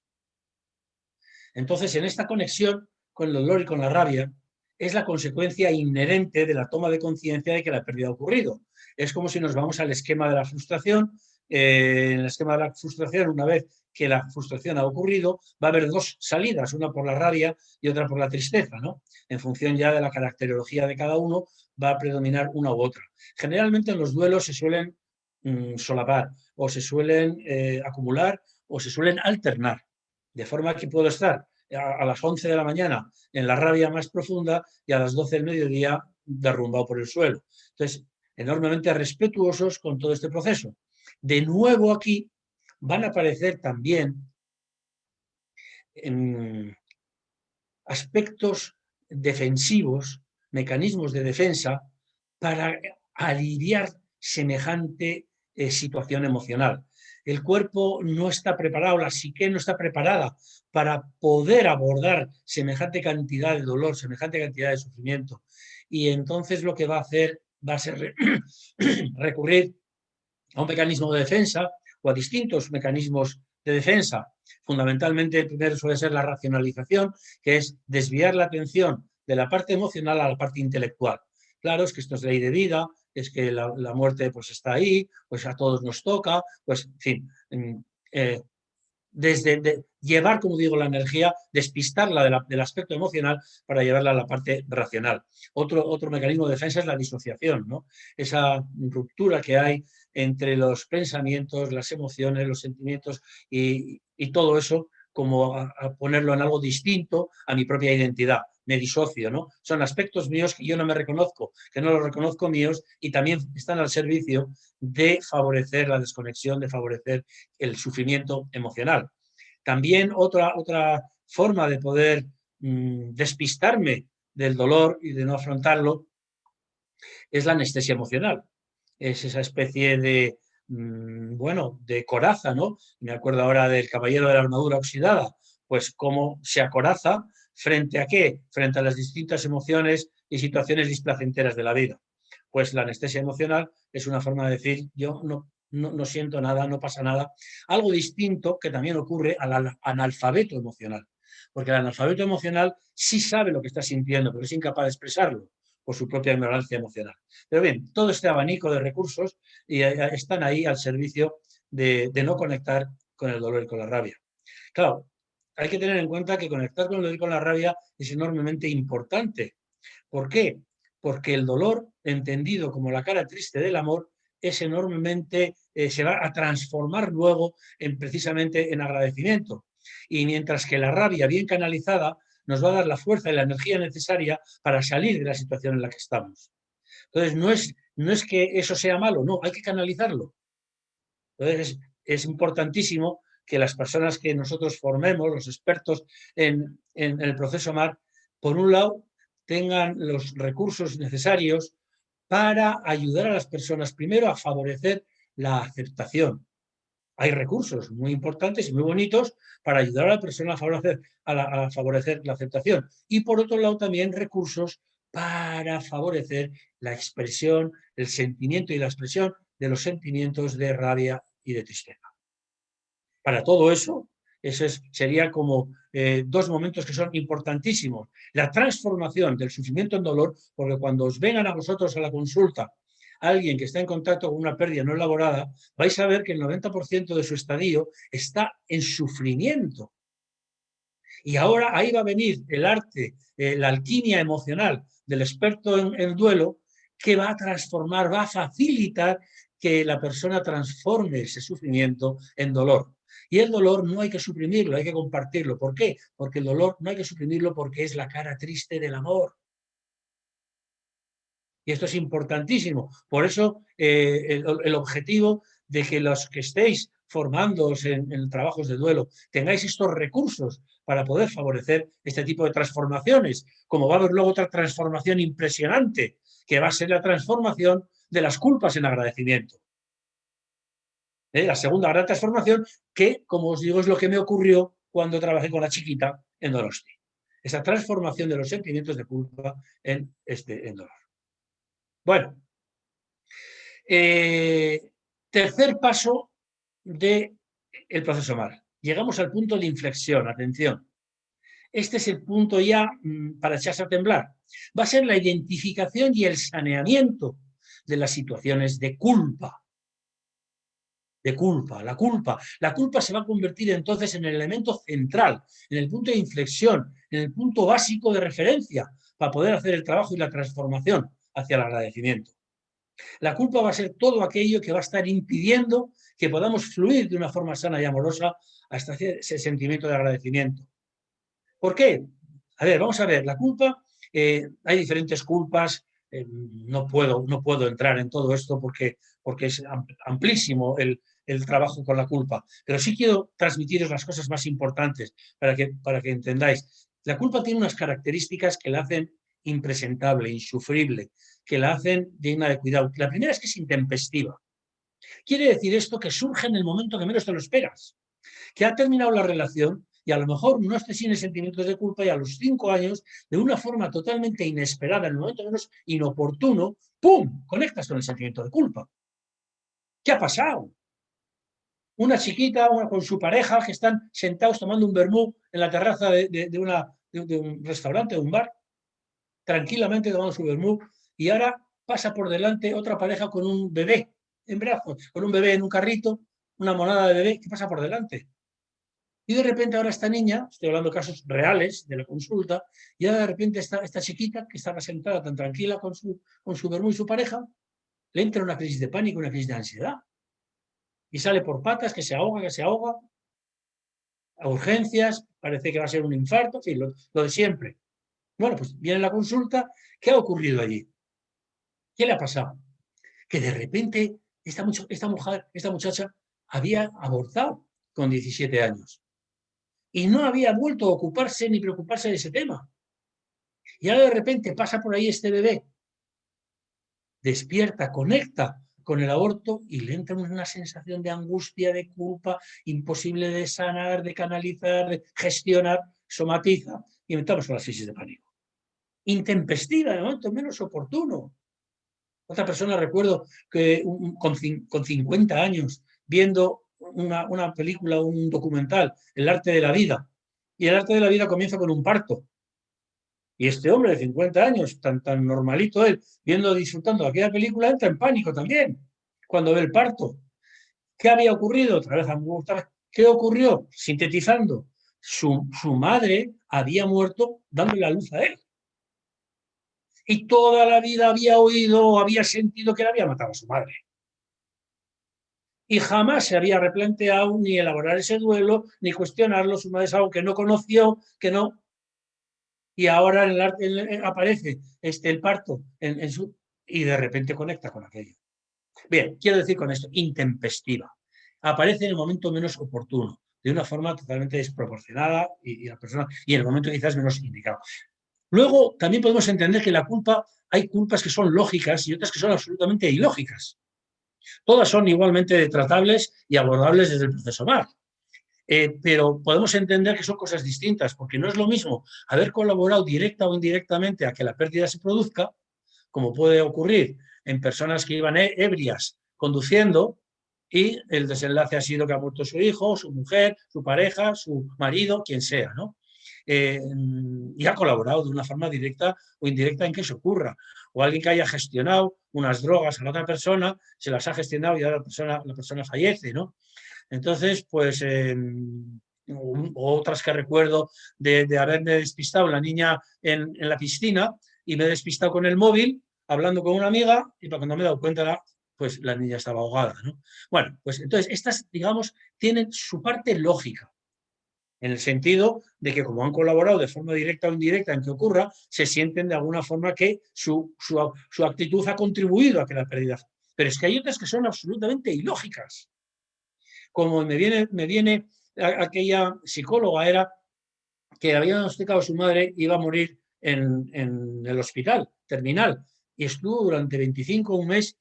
Entonces, en esta conexión con el dolor y con la rabia, es la consecuencia inherente de la toma de conciencia de que la pérdida ha ocurrido. Es como si nos vamos al esquema de la frustración. En el esquema de la frustración, una vez que la frustración ha ocurrido, va a haber 2 salidas, una por la rabia y otra por la tristeza, ¿no? En función ya de la caracterología de cada uno, va a predominar una u otra. Generalmente en los duelos se suelen solapar, o se suelen acumular, o se suelen alternar. De forma que puedo estar a las 11 de la mañana en la rabia más profunda y a las 12 del mediodía derrumbado por el suelo. Entonces, enormemente respetuosos con todo este proceso. De nuevo aquí van a aparecer también aspectos defensivos, mecanismos de defensa para aliviar semejante situación emocional. El cuerpo no está preparado, la psique no está preparada para poder abordar semejante cantidad de dolor, semejante cantidad de sufrimiento. Y entonces lo que va a hacer va a ser recurrir a un mecanismo de defensa o a distintos mecanismos de defensa. Fundamentalmente, el primero suele ser la racionalización, que es desviar la atención de la parte emocional a la parte intelectual. Claro, es que esto es ley de vida, es que la muerte pues está ahí, pues a todos nos toca, pues en fin, desde llevar, como digo, la energía, despistarla del aspecto emocional para llevarla a la parte racional. Otro mecanismo de defensa es la disociación, ¿no? Esa ruptura que hay entre los pensamientos, las emociones, los sentimientos y todo eso, como a ponerlo en algo distinto a mi propia identidad. Me disocio, ¿no? Son aspectos míos que yo no me reconozco, que no los reconozco míos y también están al servicio de favorecer la desconexión, de favorecer el sufrimiento emocional. También otra forma de poder despistarme del dolor y de no afrontarlo es la anestesia emocional. Es esa especie de, bueno, de coraza, ¿no? Me acuerdo ahora del caballero de la armadura oxidada, pues cómo se acoraza frente a qué, frente a las distintas emociones y situaciones displacenteras de la vida. Pues la anestesia emocional es una forma de decir, yo no siento nada, no pasa nada. Algo distinto que también ocurre al analfabeto emocional, porque el analfabeto emocional sí sabe lo que está sintiendo, pero es incapaz de expresarlo por su propia ignorancia emocional. Pero bien, todo este abanico de recursos están ahí al servicio de no conectar con el dolor y con la rabia. Claro, hay que tener en cuenta que conectar con el dolor y con la rabia es enormemente importante. ¿Por qué? Porque el dolor, entendido como la cara triste del amor, es enormemente, se va a transformar luego precisamente en agradecimiento. Y mientras que la rabia bien canalizada nos va a dar la fuerza y la energía necesaria para salir de la situación en la que estamos. Entonces, no es que eso sea malo, no, hay que canalizarlo. Entonces, es importantísimo que las personas que nosotros formemos, los expertos en el proceso MAR, por un lado, tengan los recursos necesarios para ayudar a las personas, primero, a favorecer la aceptación. Hay recursos muy importantes y muy bonitos para ayudar a la persona a favorecer la aceptación. Y por otro lado, también recursos para favorecer la expresión, el sentimiento y la expresión de los sentimientos de rabia y de tristeza. Para todo eso, sería como dos momentos que son importantísimos. La transformación del sufrimiento en dolor, porque cuando os vengan a vosotros a la consulta alguien que está en contacto con una pérdida no elaborada, vais a ver que el 90% de su estadio está en sufrimiento. Y ahora ahí va a venir el arte, la alquimia emocional del experto en duelo, que va a transformar, va a facilitar que la persona transforme ese sufrimiento en dolor. Y el dolor no hay que suprimirlo, hay que compartirlo. ¿Por qué? Porque el dolor no hay que suprimirlo porque es la cara triste del amor. Y esto es importantísimo. Por eso el objetivo de que los que estéis formándoos en trabajos de duelo tengáis estos recursos para poder favorecer este tipo de transformaciones, como va a haber luego otra transformación impresionante, que va a ser la transformación de las culpas en agradecimiento. La segunda gran transformación, que, como os digo, es lo que me ocurrió cuando trabajé con la chiquita en Donosti. Esa transformación de los sentimientos de culpa en dolor. Bueno, tercer paso del proceso MAR. Llegamos al punto de inflexión, atención. Este es el punto ya para echarse a temblar. Va a ser la identificación y el saneamiento de las situaciones de culpa. La culpa se va a convertir entonces en el elemento central, en el punto de inflexión, en el punto básico de referencia para poder hacer el trabajo y la transformación hacia el agradecimiento. La culpa va a ser todo aquello que va a estar impidiendo que podamos fluir de una forma sana y amorosa hasta ese sentimiento de agradecimiento. ¿Por qué? A ver, vamos a ver, la culpa, hay diferentes culpas, no puedo entrar en todo esto porque es amplísimo el trabajo con la culpa, pero sí quiero transmitiros las cosas más importantes para que entendáis. La culpa tiene unas características que la hacen impresentable, insufrible, que la hacen digna de cuidado. La primera es que es intempestiva. Quiere decir esto que surge en el momento que menos te lo esperas, que ha terminado la relación y a lo mejor no estés sin sentimientos de culpa y a los 5 años, de una forma totalmente inesperada, en el momento menos inoportuno, ¡pum!, conectas con el sentimiento de culpa. ¿Qué ha pasado? Una chiquita con su pareja que están sentados tomando un vermú en la terraza de un restaurante, de un bar, tranquilamente tomando su vermú, y ahora pasa por delante otra pareja con un bebé en brazos, con un bebé en un carrito, una monada de bebé que pasa por delante. Y de repente ahora esta niña, estoy hablando de casos reales de la consulta, y ahora de repente esta chiquita que estaba sentada tan tranquila con su vermú y su pareja, le entra una crisis de pánico, una crisis de ansiedad. Y sale por patas, que se ahoga, a urgencias, parece que va a ser un infarto, en fin, lo de siempre. Bueno, pues viene la consulta, ¿qué ha ocurrido allí? ¿Qué le ha pasado? Que de repente esta muchacha había abortado con 17 años y no había vuelto a ocuparse ni preocuparse de ese tema. Y ahora de repente pasa por ahí este bebé, despierta, conecta con el aborto y le entra una sensación de angustia, de culpa, imposible de sanar, de canalizar, de gestionar, somatiza y entramos con las crisis de pánico. Intempestiva, de momento menos oportuno. Otra persona, recuerdo que con 50 años, viendo una película, un documental, El arte de la vida, y el arte de la vida comienza con un parto. Y este hombre de 50 años, tan normalito él, disfrutando de aquella película, entra en pánico también, cuando ve el parto. ¿Qué había ocurrido? ¿Qué ocurrió? Sintetizando, su madre había muerto dándole la luz a él. Y toda la vida había oído o había sentido que le había matado a su madre. Y jamás se había replanteado ni elaborar ese duelo, ni cuestionarlo. Su madre es algo que no conoció, que no. y ahora en el arte aparece el parto y de repente conecta con aquello. Bien, quiero decir con esto, intempestiva. Aparece en el momento menos oportuno, de una forma totalmente desproporcionada y la persona, y en el momento quizás menos indicado. Luego, también podemos entender que la culpa, hay culpas que son lógicas y otras que son absolutamente ilógicas. Todas son igualmente tratables y abordables desde el proceso MAR. Pero podemos entender que son cosas distintas, porque no es lo mismo haber colaborado directa o indirectamente a que la pérdida se produzca, como puede ocurrir en personas que iban ebrias conduciendo y el desenlace ha sido que ha muerto su hijo, su mujer, su pareja, su marido, quien sea, ¿no? Y ha colaborado de una forma directa o indirecta en que eso ocurra. O alguien que haya gestionado unas drogas a la otra persona, se las ha gestionado y ahora la persona fallece, ¿no? Entonces, pues, otras que recuerdo de haberme despistado la niña en la piscina y me he despistado con el móvil hablando con una amiga y cuando me he dado cuenta, pues la niña estaba ahogada, ¿no? Bueno, pues entonces estas, digamos, tienen su parte lógica, en el sentido de que como han colaborado de forma directa o indirecta en que ocurra, se sienten de alguna forma que su actitud ha contribuido a que la pérdida. Pero es que hay otras que son absolutamente ilógicas. Como me viene aquella psicóloga, era que había diagnosticado a su madre, iba a morir en el hospital terminal, y estuvo durante 25, un mes.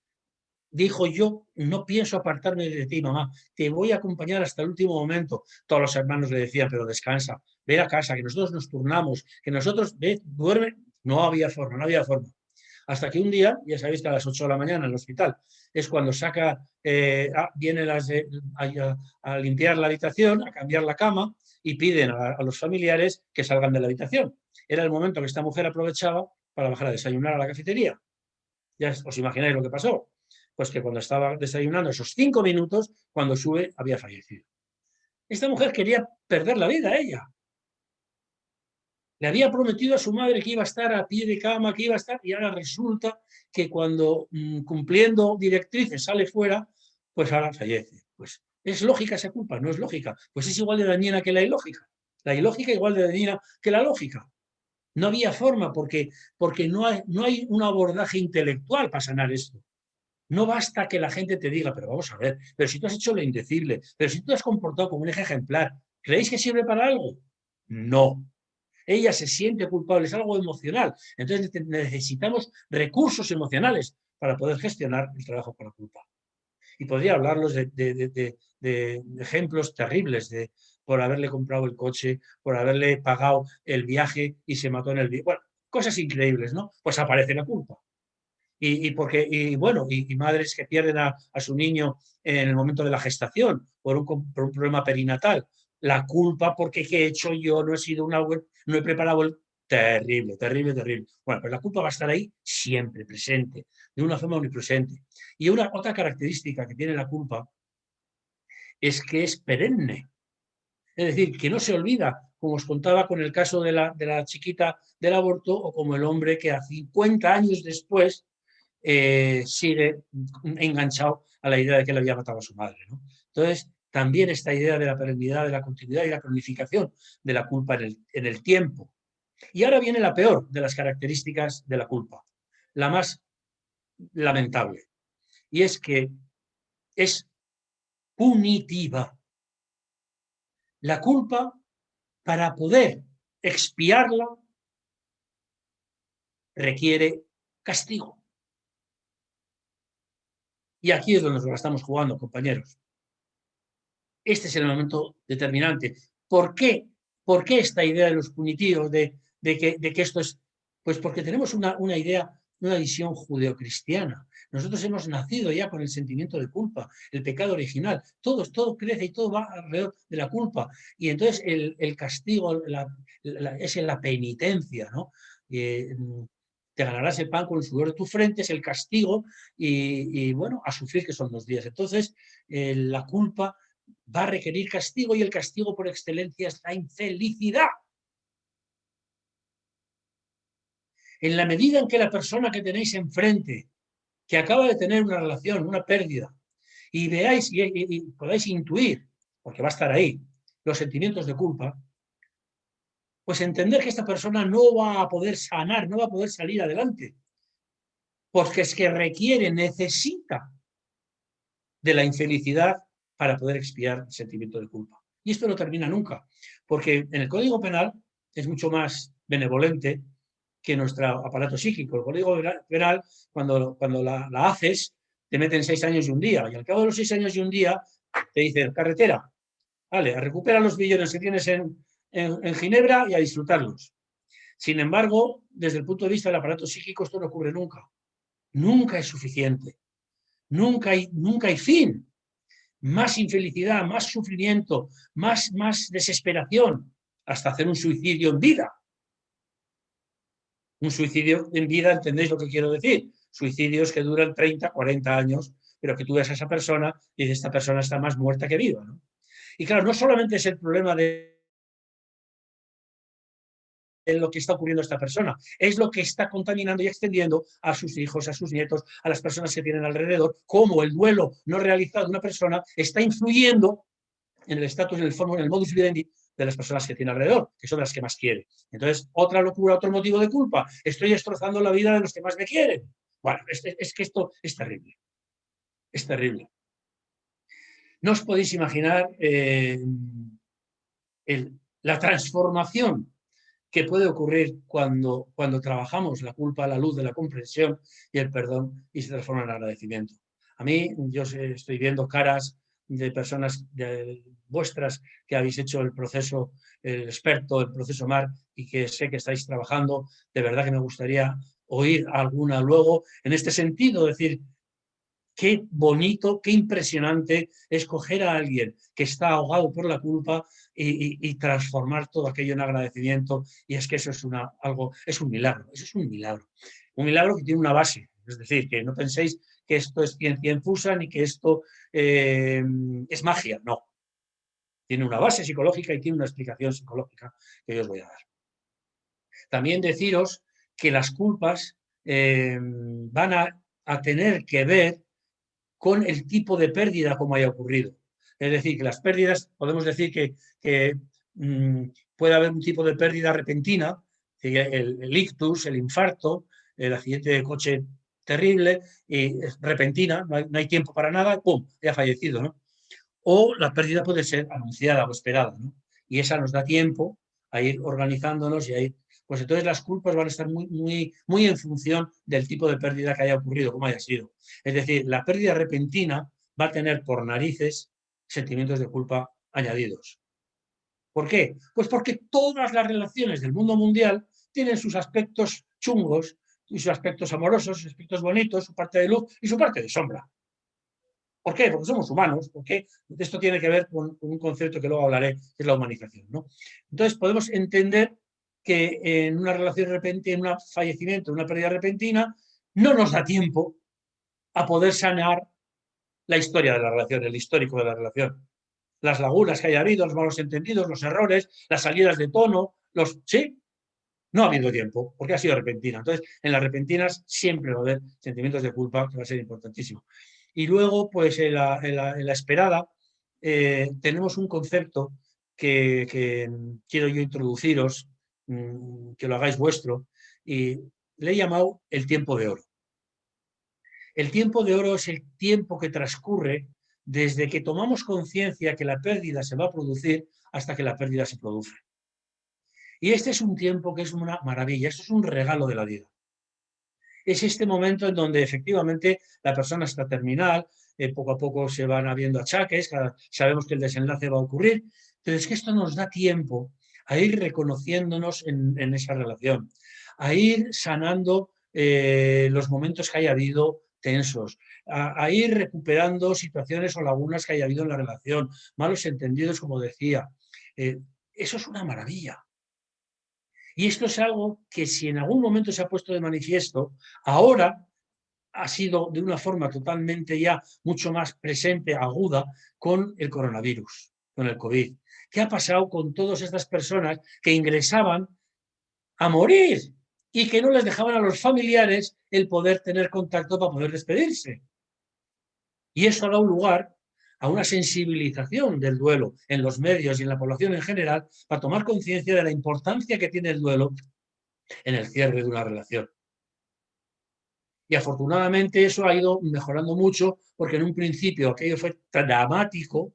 Dijo: yo no pienso apartarme de ti, mamá, te voy a acompañar hasta el último momento. Todos los hermanos le decían: pero descansa, ve a casa, que nosotros nos turnamos, que nosotros, ve, duerme. No había forma, no había forma. Hasta que un día, ya sabéis que a las 8 de la mañana en el hospital es cuando vienen a limpiar la habitación, a cambiar la cama y piden a los familiares que salgan de la habitación. Era el momento que esta mujer aprovechaba para bajar a desayunar a la cafetería. Ya os imagináis lo que pasó. Pues que cuando estaba desayunando esos 5 minutos, cuando sube, había fallecido. Esta mujer quería perder la vida, ella. Le había prometido a su madre que iba a estar a pie de cama, que iba a estar, y ahora resulta que cuando cumpliendo directrices sale fuera, pues ahora fallece. Pues ¿es lógica esa culpa? No es lógica. Pues es igual de dañina que la ilógica. La ilógica igual de dañina que la lógica. No había forma porque no hay un abordaje intelectual para sanar esto. No basta que la gente te diga: pero vamos a ver, pero si tú has hecho lo indecible, pero si tú te has comportado como un eje ejemplar, ¿creéis que sirve para algo? No. Ella se siente culpable, es algo emocional. Entonces necesitamos recursos emocionales para poder gestionar el trabajo con la culpa. Y podría hablarlos de ejemplos terribles por haberle comprado el coche, por haberle pagado el viaje y se mató en el viaje. Bueno, cosas increíbles, ¿no? Pues aparece la culpa. Y madres que pierden a su niño en el momento de la gestación por un problema perinatal. La culpa porque ¿qué he hecho yo? No he sido no he preparado el... Terrible, terrible, terrible. Bueno, pues la culpa va a estar ahí siempre, presente, de una forma omnipresente. Y otra característica que tiene la culpa es que es perenne. Es decir, que no se olvida, como os contaba con el caso de la chiquita del aborto, o como el hombre que a 50 años después sigue enganchado a la idea de que le había matado a su madre, ¿no? Entonces, también esta idea de la perennidad, de la continuidad y la cronificación de la culpa en el tiempo. Y ahora viene la peor de las características de la culpa, la más lamentable, y es que es punitiva. La culpa, para poder expiarla, requiere castigo. Y aquí es donde nos la estamos jugando, compañeros. Este es el momento determinante. ¿Por qué? ¿Por qué esta idea de los punitivos, de que esto es? Pues porque tenemos una idea, una visión judeocristiana. Nosotros hemos nacido ya con el sentimiento de culpa, el pecado original. Todo crece y todo va alrededor de la culpa. Y entonces el castigo es en la penitencia, ¿no? Te ganarás el pan con el sudor de tu frente, es el castigo, y bueno, a sufrir, que son los días. Entonces, la culpa va a requerir castigo, y el castigo por excelencia es la infelicidad. En la medida en que la persona que tenéis enfrente, que acaba de tener una relación, una pérdida, y veáis y podáis intuir, porque va a estar ahí, los sentimientos de culpa, pues entender que esta persona no va a poder sanar, no va a poder salir adelante, porque es que requiere, necesita de la infelicidad para poder expiar el sentimiento de culpa. Y esto no termina nunca, porque en el Código Penal es mucho más benevolente que nuestro aparato psíquico. El Código Penal, cuando la haces, te meten 6 años y un día, y al cabo de los 6 años y un día te dicen, carretera, vale, a recuperar los billones que tienes en Ginebra y a disfrutarlos. Sin embargo, desde el punto de vista del aparato psíquico, esto no ocurre nunca. Nunca es suficiente. Nunca hay fin. Más infelicidad, más sufrimiento, más desesperación, hasta hacer un suicidio en vida. Un suicidio en vida, ¿entendéis lo que quiero decir? Suicidios que duran 30, 40 años, pero que tú ves a esa persona y dices, esta persona está más muerta que viva, ¿no? Y claro, no solamente es el problema de lo que está ocurriendo a esta persona, es lo que está contaminando y extendiendo a sus hijos, a sus nietos, a las personas que tienen alrededor, cómo el duelo no realizado de una persona está influyendo en el estatus, en el modus vivendi de las personas que tiene alrededor, que son las que más quiere. Entonces, otra locura, otro motivo de culpa. Estoy destrozando la vida de los que más me quieren. Bueno, es que esto es terrible. Es terrible. No os podéis imaginar la transformación que puede ocurrir cuando trabajamos la culpa a la luz de la comprensión y el perdón y se transforma en agradecimiento. A mí, yo estoy viendo caras de personas vuestras que habéis hecho el proceso, el experto, el proceso MAR, y que sé que estáis trabajando. De verdad que me gustaría oír alguna luego en este sentido, decir, qué bonito, qué impresionante es coger a alguien que está ahogado por la culpa y transformar todo aquello en agradecimiento. Y es que eso es es un milagro, eso es un milagro. Un milagro que tiene una base. Es decir, que no penséis que esto es ciencia infusa ni que esto es magia. No. Tiene una base psicológica y tiene una explicación psicológica que yo os voy a dar. También deciros que las culpas van a tener que ver con el tipo de pérdida como haya ocurrido. Es decir, que las pérdidas, podemos decir que puede haber un tipo de pérdida repentina, el ictus, el infarto, el accidente de coche terrible, y es repentina, no hay tiempo para nada, ¡pum!, ya ha fallecido, ¿no? O la pérdida puede ser anunciada o esperada, ¿no? Y esa nos da tiempo a ir organizándonos y a ir. Pues entonces las culpas van a estar muy en función del tipo de pérdida que haya ocurrido, como haya sido. Es decir, la pérdida repentina va a tener por narices sentimientos de culpa añadidos. ¿Por qué? Pues porque todas las relaciones del mundo mundial tienen sus aspectos chungos y sus aspectos amorosos, sus aspectos bonitos, su parte de luz y su parte de sombra. ¿Por qué? Porque somos humanos, porque esto tiene que ver con un concepto que luego hablaré, que es la humanización, ¿no? Entonces podemos entender que en una relación repentina, en un fallecimiento, en una pérdida repentina, no nos da tiempo a poder sanar la historia de la relación, el histórico de la relación. Las lagunas que haya habido, los malos entendidos, los errores, las salidas de tono, ¿sí? No ha habido tiempo, porque ha sido repentina. Entonces, en las repentinas siempre va a haber sentimientos de culpa, que va a ser importantísimo. Y luego, pues en la esperada, tenemos un concepto que quiero yo introduciros, que lo hagáis vuestro, y le he llamado el tiempo de oro. El tiempo de oro es el tiempo que transcurre desde que tomamos conciencia que la pérdida se va a producir hasta que la pérdida se produce. Y este es un tiempo que es una maravilla, esto es un regalo de la vida. Es este momento en donde efectivamente la persona está terminal, poco a poco se van habiendo achaques, sabemos que el desenlace va a ocurrir, pero es que esto nos da tiempo a ir reconociéndonos en esa relación, a ir sanando los momentos que haya habido tensos, a ir recuperando situaciones o lagunas que haya habido en la relación, malos entendidos, como decía. Eso es una maravilla. Y esto es algo que si en algún momento se ha puesto de manifiesto, ahora ha sido de una forma totalmente ya mucho más presente, aguda, con el coronavirus, con el COVID. ¿Qué ha pasado con todas estas personas que ingresaban a morir y que no les dejaban a los familiares el poder tener contacto para poder despedirse? Y eso ha dado lugar a una sensibilización del duelo en los medios y en la población en general para tomar conciencia de la importancia que tiene el duelo en el cierre de una relación. Y afortunadamente eso ha ido mejorando mucho porque en un principio aquello fue dramático,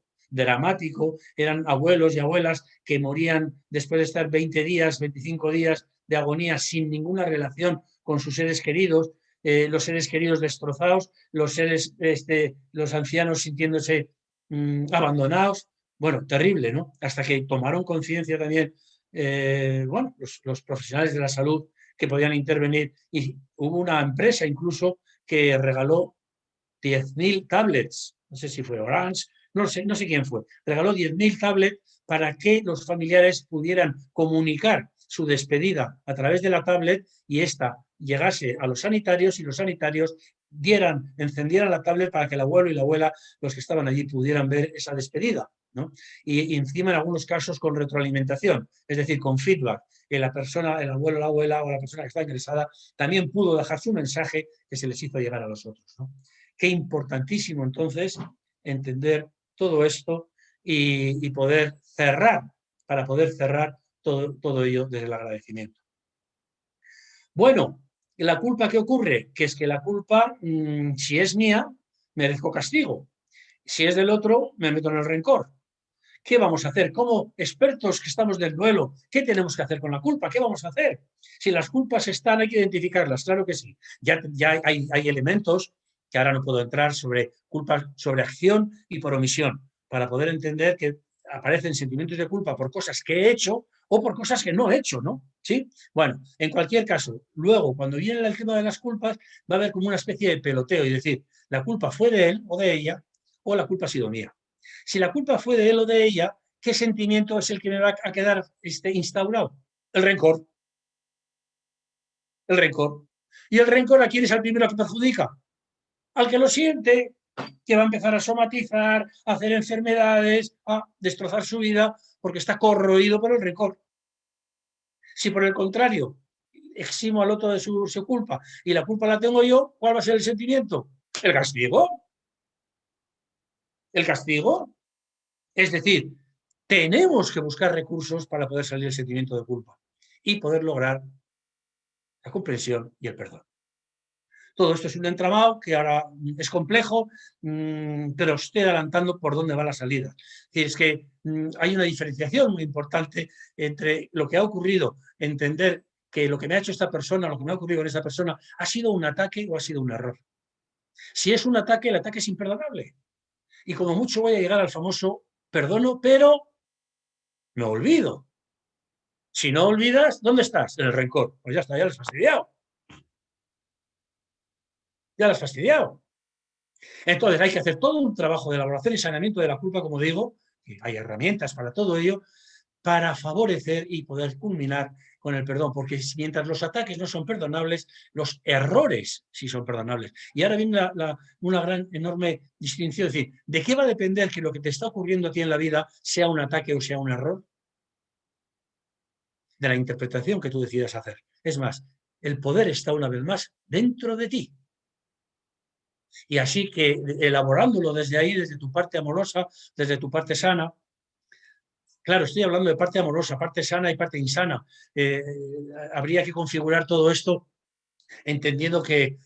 eran abuelos y abuelas que morían después de estar 20 días, 25 días de agonía sin ninguna relación con sus seres queridos, los seres queridos destrozados, los ancianos sintiéndose abandonados. Bueno, terrible, ¿no? Hasta que tomaron conciencia también, bueno, los profesionales de la salud que podían intervenir, y hubo una empresa incluso que regaló 10.000 tablets, no sé si fue Orange, no sé quién fue, regaló 10.000 tablets para que los familiares pudieran comunicar su despedida a través de la tablet y esta llegase a los sanitarios y los sanitarios encendieran la tablet para que el abuelo y la abuela, los que estaban allí, pudieran ver esa despedida, ¿no? Y encima en algunos casos con retroalimentación, es decir, con feedback, que la persona, el abuelo, la abuela o la persona que está ingresada también pudo dejar su mensaje que se les hizo llegar a los otros, ¿no? Qué importantísimo entonces entender todo esto y poder cerrar, para poder cerrar todo ello desde el agradecimiento. Bueno, ¿la culpa qué ocurre? Que es que la culpa, si es mía, merezco castigo. Si es del otro, me meto en el rencor. ¿Qué vamos a hacer? Como expertos que estamos del duelo, ¿qué tenemos que hacer con la culpa? ¿Qué vamos a hacer? Si las culpas están, hay que identificarlas, claro que sí. Ya hay elementos que ahora no puedo entrar sobre culpas sobre acción y por omisión, para poder entender que aparecen sentimientos de culpa por cosas que he hecho o por cosas que no he hecho, ¿no? ¿Sí? Bueno, en cualquier caso, luego, cuando viene el tema de las culpas, va a haber como una especie de peloteo y decir, la culpa fue de él o de ella o la culpa ha sido mía. Si la culpa fue de él o de ella, ¿qué sentimiento es el que me va a quedar instaurado? El rencor. El rencor. ¿Y el rencor a quién es el primero que perjudica? Al que lo siente, que va a empezar a somatizar, a hacer enfermedades, a destrozar su vida, porque está corroído por el rencor. Si por el contrario eximo al otro de su culpa y la culpa la tengo yo, ¿cuál va a ser el sentimiento? El castigo. El castigo. Es decir, tenemos que buscar recursos para poder salir del sentimiento de culpa y poder lograr la comprensión y el perdón. Todo esto es un entramado que ahora es complejo, pero estoy adelantando por dónde va la salida. Es que hay una diferenciación muy importante entre lo que ha ocurrido, entender que lo que me ha hecho esta persona, lo que me ha ocurrido con esta persona, ha sido un ataque o ha sido un error. Si es un ataque, el ataque es imperdonable. Y como mucho voy a llegar al famoso perdono, pero me olvido. Si no olvidas, ¿dónde estás? En el rencor. Pues ya está, ya lo has fastidiado. Ya lo has fastidiado. Entonces hay que hacer todo un trabajo de elaboración y saneamiento de la culpa, como digo, que hay herramientas para todo ello, para favorecer y poder culminar con el perdón, porque mientras los ataques no son perdonables, los errores sí son perdonables. Y ahora viene una gran, enorme distinción, es decir, ¿de qué va a depender que lo que te está ocurriendo a ti en la vida sea un ataque o sea un error? De la interpretación que tú decidas hacer. Es más, el poder está una vez más dentro de ti. Y así que elaborándolo desde ahí, desde tu parte amorosa, desde tu parte sana, claro, estoy hablando de parte amorosa, parte sana y parte insana. Habría que configurar todo esto entendiendo que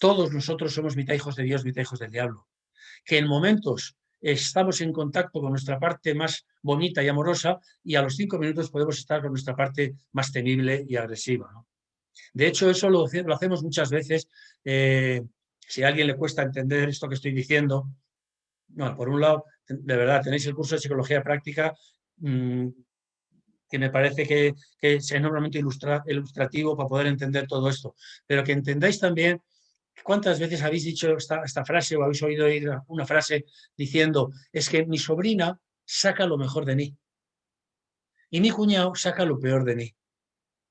todos nosotros somos mitad hijos de Dios, mitad hijos del diablo. Que en momentos estamos en contacto con nuestra parte más bonita y amorosa y a los 5 minutos podemos estar con nuestra parte más temible y agresiva, ¿no? De hecho, eso lo hacemos muchas veces. Si a alguien le cuesta entender esto que estoy diciendo, bueno, por un lado, de verdad, tenéis el curso de psicología práctica que me parece que es enormemente ilustrativo para poder entender todo esto, pero que entendáis también cuántas veces habéis dicho esta frase o habéis oído una frase diciendo, es que mi sobrina saca lo mejor de mí y mi cuñado saca lo peor de mí.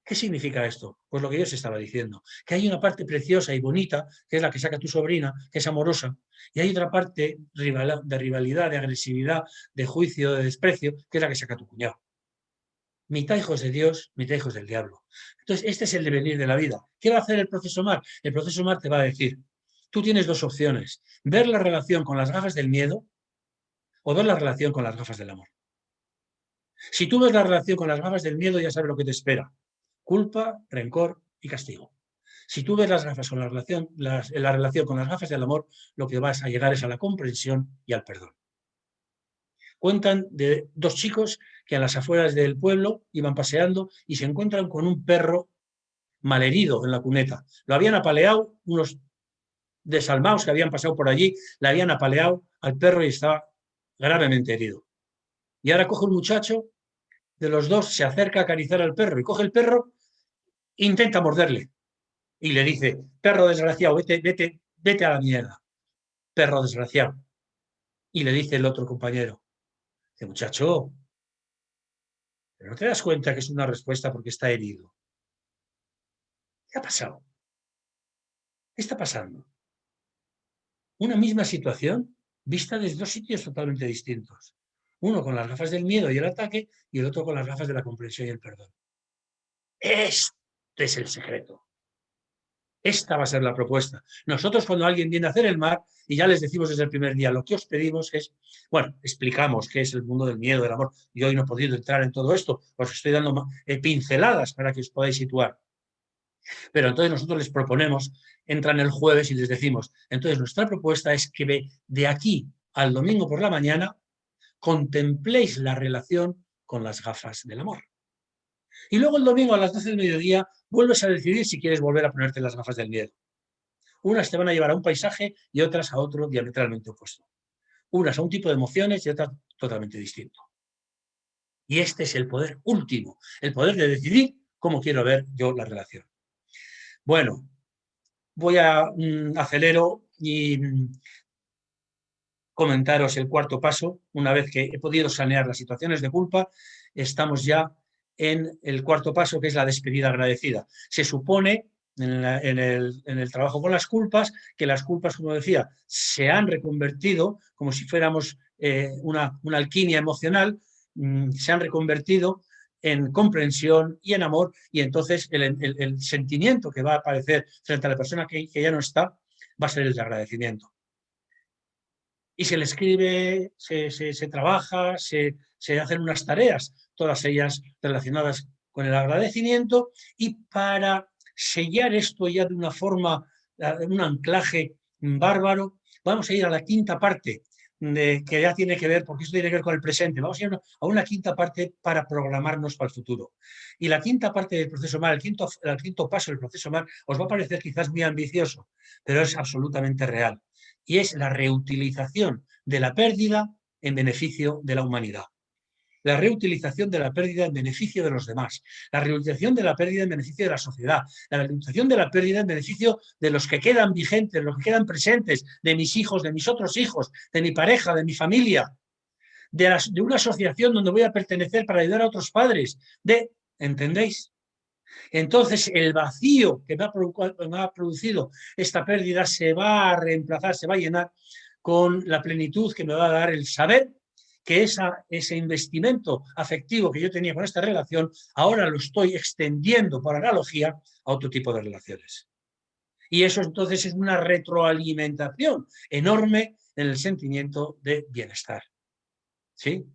¿Qué significa esto? Pues lo que yo os estaba diciendo, que hay una parte preciosa y bonita, que es la que saca tu sobrina, que es amorosa, y hay otra parte de rivalidad, de agresividad, de juicio, de desprecio, que es la que saca tu cuñado. Mitad hijos de Dios, mitad hijos del diablo. Entonces, este es el devenir de la vida. ¿Qué va a hacer el proceso MAR? El proceso MAR te va a decir, tú tienes dos opciones: ver la relación con las gafas del miedo o ver la relación con las gafas del amor. Si tú ves la relación con las gafas del miedo, ya sabes lo que te espera: culpa, rencor y castigo. Si tú ves las gafas con la relación con las gafas del amor, lo que vas a llegar es a la comprensión y al perdón. Cuentan de dos chicos que a las afueras del pueblo iban paseando y se encuentran con un perro malherido en la cuneta. Lo habían apaleado unos desalmados que habían pasado por allí, le habían apaleado al perro y estaba gravemente herido. Y ahora coge un muchacho de los dos, se acerca a acariciar al perro y coge el perro e intenta morderle. Y le dice: perro desgraciado, vete a la mierda, perro desgraciado. Y le dice el otro compañero: muchacho, ¿pero no te das cuenta que es una respuesta porque está herido? ¿Qué ha pasado? ¿Qué está pasando? Una misma situación vista desde dos sitios totalmente distintos. Uno con las gafas del miedo y el ataque y el otro con las gafas de la comprensión y el perdón. Este es el secreto. Esta va a ser la propuesta. Nosotros, cuando alguien viene a hacer el mar, y ya les decimos desde el primer día, lo que os pedimos es, bueno, explicamos qué es el mundo del miedo, del amor, y hoy no he podido entrar en todo esto, os estoy dando pinceladas para que os podáis situar. Pero entonces nosotros les proponemos, entran el jueves y les decimos, entonces nuestra propuesta es que de aquí al domingo por la mañana contempléis la relación con las gafas del amor. Y luego el domingo a las 12 del mediodía vuelves a decidir si quieres volver a ponerte las gafas del miedo. Unas te van a llevar a un paisaje y otras a otro diametralmente opuesto. Unas a un tipo de emociones y otras totalmente distinto. Y este es el poder último, el poder de decidir cómo quiero ver yo la relación. Bueno, voy a acelero y comentaros el cuarto paso. Una vez que he podido sanear las situaciones de culpa, estamos ya en el cuarto paso, que es la despedida agradecida. Se supone en el trabajo con las culpas, que las culpas, como decía, se han reconvertido, como si fuéramos una alquimia emocional, se han reconvertido en comprensión y en amor, y entonces el sentimiento que va a aparecer frente a la persona que ya no está va a ser el de agradecimiento. Y se le escribe, se trabaja, se hacen unas tareas, todas ellas relacionadas con el agradecimiento, y para sellar esto ya de una forma, un anclaje bárbaro, vamos a ir a la quinta parte, que ya tiene que ver, porque esto tiene que ver con el presente, vamos a ir a una quinta parte para programarnos para el futuro. Y la quinta parte del proceso MAR, el quinto paso del proceso MAR, os va a parecer quizás muy ambicioso, pero es absolutamente real. Y es la reutilización de la pérdida en beneficio de la humanidad. La reutilización de la pérdida en beneficio de los demás, la reutilización de la pérdida en beneficio de la sociedad, la reutilización de la pérdida en beneficio de los que quedan vigentes, los que quedan presentes, de mis hijos, de mis otros hijos, de mi pareja, de mi familia, de una asociación donde voy a pertenecer para ayudar a otros padres, ¿entendéis? Entonces, el vacío que me ha producido esta pérdida se va a reemplazar, se va a llenar con la plenitud que me va a dar el saber que ese investimento afectivo que yo tenía con esta relación, ahora lo estoy extendiendo por analogía a otro tipo de relaciones. Y eso entonces es una retroalimentación enorme en el sentimiento de bienestar. ¿Sí?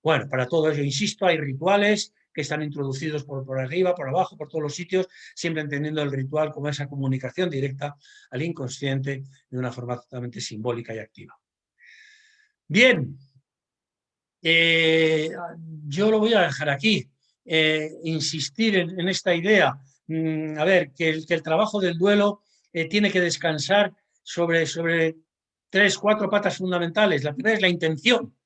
Bueno, para todo ello, insisto, hay rituales que están introducidos por arriba, por abajo, por todos los sitios, siempre entendiendo el ritual como esa comunicación directa al inconsciente de una forma totalmente simbólica y activa. Bien, yo lo voy a dejar aquí. Insistir en esta idea, a ver, que el trabajo del duelo tiene que descansar sobre 3, 4 patas fundamentales. La primera es la intención.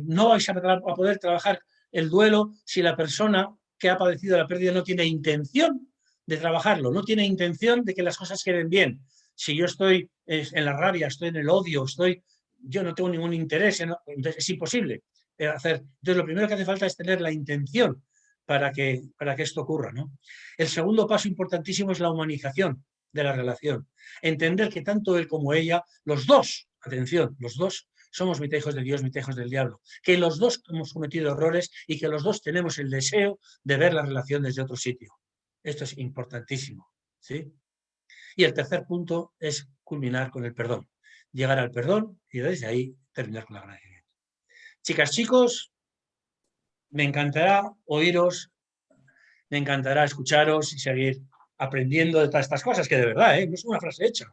No vais a poder trabajar el duelo si la persona que ha padecido la pérdida no tiene intención de trabajarlo, no tiene intención de que las cosas queden bien. Si yo estoy en la rabia, estoy en el odio, yo no tengo ningún interés, entonces es imposible hacer. Entonces lo primero que hace falta es tener la intención para que esto ocurra, ¿no? El segundo paso importantísimo es la humanización de la relación. Entender que tanto él como ella, los dos, atención, los dos, somos mitad hijos de Dios, mitad hijos del diablo, que los dos hemos cometido errores y que los dos tenemos el deseo de ver la relación desde otro sitio. Esto es importantísimo, ¿sí? Y el tercer punto es culminar con el perdón. Llegar al perdón y desde ahí terminar con el agradecimiento. Chicas, chicos, me encantará oíros, me encantará escucharos y seguir aprendiendo de todas estas cosas, que de verdad, no es una frase hecha.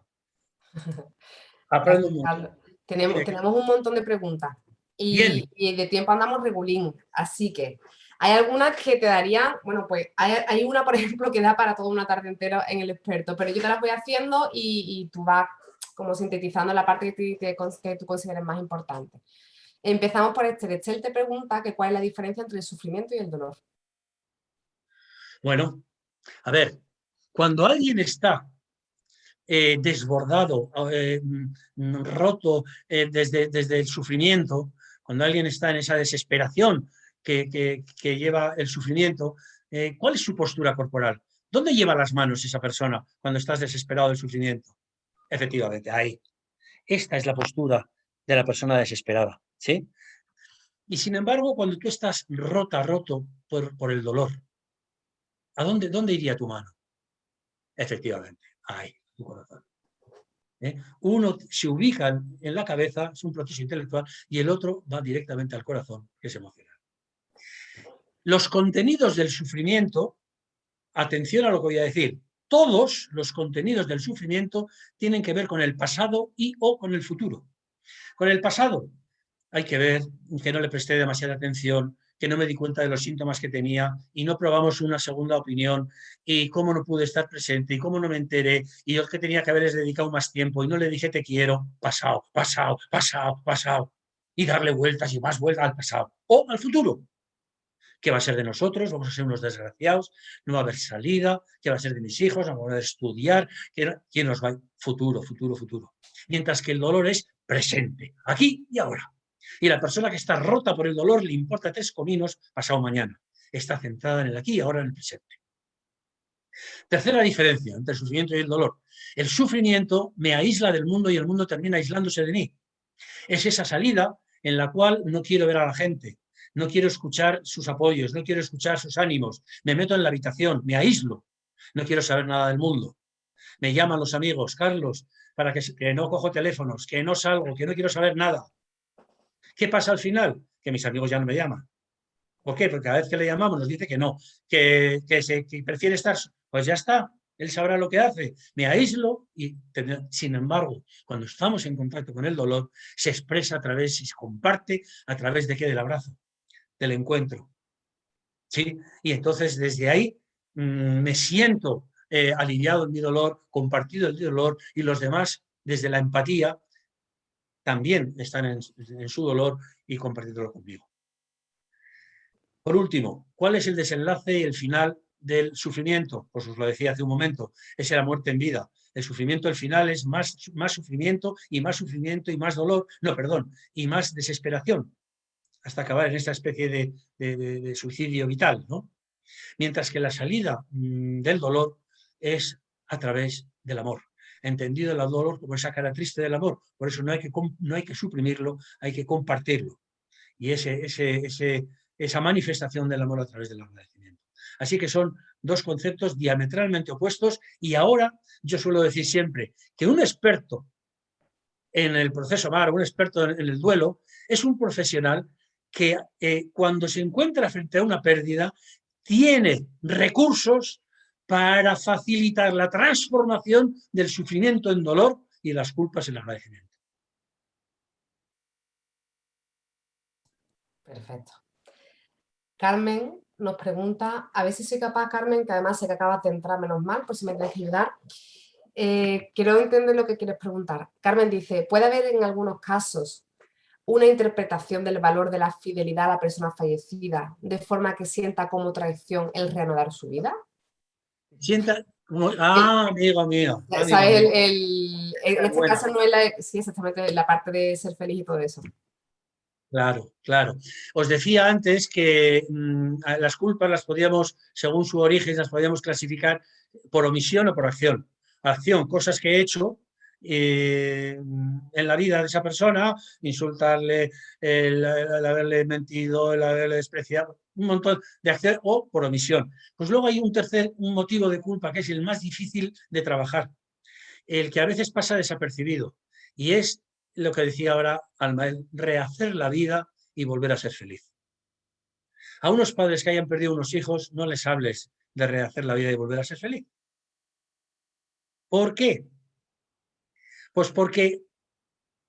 Aprendo Gracias, un montón. Carlos. Tenemos un montón de preguntas Bien, y de tiempo andamos regulín, así que hay algunas que te darían, bueno, pues hay una, por ejemplo, que da para toda una tarde entera en el experto, pero yo te las voy haciendo y tú vas como sintetizando la parte que tú consideres más importante. Empezamos por Estel. Estel te pregunta que cuál es la diferencia entre el sufrimiento y el dolor. bueno, a ver, cuando alguien está desbordado, roto desde el sufrimiento, cuando alguien está en esa desesperación que lleva el sufrimiento, ¿cuál es su postura corporal? ¿Dónde lleva las manos esa persona cuando estás desesperado del sufrimiento? Efectivamente, ahí. Esta es la postura de la persona desesperada, ¿sí? Y sin embargo, cuando tú estás roto por el dolor, ¿dónde iría tu mano? Efectivamente, ahí, tu corazón. Uno se ubica en la cabeza, es un proceso intelectual, y el otro va directamente al corazón, que es emocional. Los contenidos del sufrimiento, atención a lo que voy a decir, todos los contenidos del sufrimiento tienen que ver con el pasado y o con el futuro. Con el pasado hay que ver que no le presté demasiada atención, que no me di cuenta de los síntomas que tenía y no probamos una segunda opinión y cómo no pude estar presente y cómo no me enteré y yo que tenía que haberles dedicado más tiempo y no le dije te quiero, pasado, pasado, pasado, pasado y darle vueltas y más vueltas al pasado o al futuro. ¿Qué va a ser de nosotros? Vamos a ser unos desgraciados, no va a haber salida, ¿qué va a ser de mis hijos? Vamos a poder estudiar, ¿quién nos va? Futuro, futuro, futuro. Mientras que el dolor es presente, aquí y ahora. Y la persona que está rota por el dolor le importa 3 cominos pasado mañana. Está centrada en el aquí y ahora, en el presente. Tercera diferencia entre el sufrimiento y el dolor. El sufrimiento me aísla del mundo y el mundo termina aislándose de mí. Es esa salida en la cual no quiero ver a la gente, no quiero escuchar sus apoyos, no quiero escuchar sus ánimos, me meto en la habitación, me aíslo, no quiero saber nada del mundo. Me llaman los amigos, Carlos, para que no cojo teléfonos, que no salgo, que no quiero saber nada. ¿Qué pasa al final? Que mis amigos ya no me llaman. ¿Por qué? Porque cada vez que le llamamos nos dice que no, que prefiere estar, pues ya está, él sabrá lo que hace. Me aíslo y, sin embargo, cuando estamos en contacto con el dolor, se expresa a través y se comparte a través de qué, del abrazo, del encuentro. ¿Sí? Y entonces desde ahí me siento aliviado en mi dolor, compartido el dolor y los demás desde la empatía también están en su dolor y compartiéndolo conmigo. Por último, ¿cuál es el desenlace y el final del sufrimiento? Pues os lo decía hace un momento, es la muerte en vida. El sufrimiento al final es más sufrimiento y más sufrimiento y más dolor, no, perdón, y más desesperación, hasta acabar en esta especie de suicidio vital, ¿no? Mientras que la salida del dolor es a través del amor, entendido el dolor como esa cara triste del amor. Por eso no hay que suprimirlo, hay que compartirlo. Y esa manifestación del amor a través del agradecimiento. Así que son dos conceptos diametralmente opuestos y ahora yo suelo decir siempre que un experto en el proceso MAR, un experto en el duelo, es un profesional que cuando se encuentra frente a una pérdida tiene recursos para facilitar la transformación del sufrimiento en dolor y las culpas en agradecimiento. Perfecto. Carmen nos pregunta, a ver si soy capaz, Carmen, que además sé que acabas de entrar, menos mal, por si me tienes que ayudar. Quiero entender lo que quieres preguntar. Carmen dice, ¿puede haber en algunos casos una interpretación del valor de la fidelidad a la persona fallecida de forma que sienta como traición el reanudar su vida? Sienta, El, amigo mío, amigo ¿sabes? mío. En este Bueno, caso no es sí, exactamente la parte de ser feliz y todo eso. claro, claro. Os decía antes que las culpas las podíamos, según su origen, las podíamos clasificar por omisión o por acción. Acción, cosas que he hecho en la vida de esa persona, insultarle, el haberle mentido, el haberle despreciado, un montón de acción, o por omisión. Pues luego hay un motivo de culpa que es el más difícil de trabajar, el que a veces pasa desapercibido, y es lo que decía ahora Alma, el rehacer la vida y volver a ser feliz. A unos padres que hayan perdido unos hijos, no les hables de rehacer la vida y volver a ser feliz. ¿Por qué? Pues porque,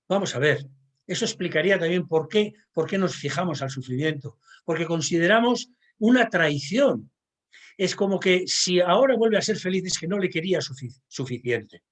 vamos a ver, eso explicaría también por qué nos fijamos al sufrimiento, porque consideramos una traición. Es como que si ahora vuelve a ser feliz es que no le quería suficiente.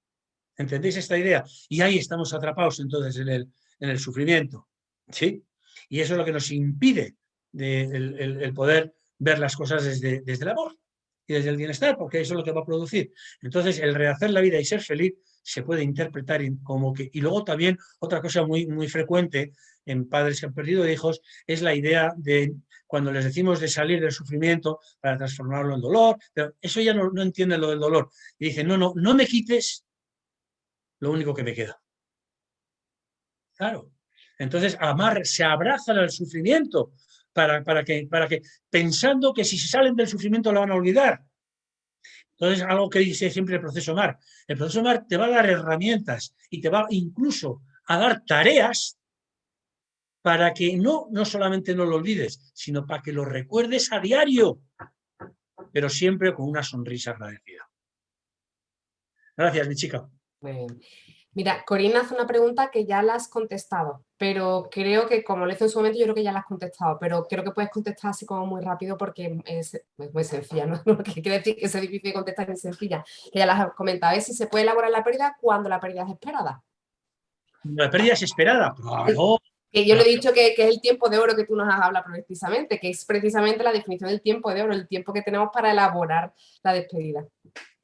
¿Entendéis esta idea? Y ahí estamos atrapados entonces en el sufrimiento. ¿Sí? Y eso es lo que nos impide el poder ver las cosas desde el amor y desde el bienestar, porque eso es lo que va a producir. Entonces, el rehacer la vida y ser feliz se puede interpretar como que... Y luego también otra cosa muy frecuente en padres que han perdido hijos es la idea de cuando les decimos de salir del sufrimiento para transformarlo en dolor, pero eso ya no entienden lo del dolor. Y dicen, no me quites lo único que me queda. Claro. Entonces, se abrazan al sufrimiento para que, pensando que si se salen del sufrimiento lo van a olvidar. Entonces, algo que dice siempre el proceso MAR. El proceso MAR te va a dar herramientas y te va incluso a dar tareas para que no solamente no lo olvides, sino para que lo recuerdes a diario, pero siempre con una sonrisa agradecida. Gracias, mi chica. Bien. Mira, Corina hace una pregunta que ya la has contestado, pero creo que, como lo hice en su momento, yo creo que ya la has contestado, pero creo que puedes contestar así como muy rápido porque es muy sencilla, ¿no? Lo que quiere decir que es difícil de contestar y sencilla, que ya las has comentado, es si se puede elaborar la pérdida cuando la pérdida es esperada. La pérdida es esperada, claro. Que yo le he dicho que es el tiempo de oro que tú nos has hablado precisamente, que es precisamente la definición del tiempo de oro, el tiempo que tenemos para elaborar la despedida.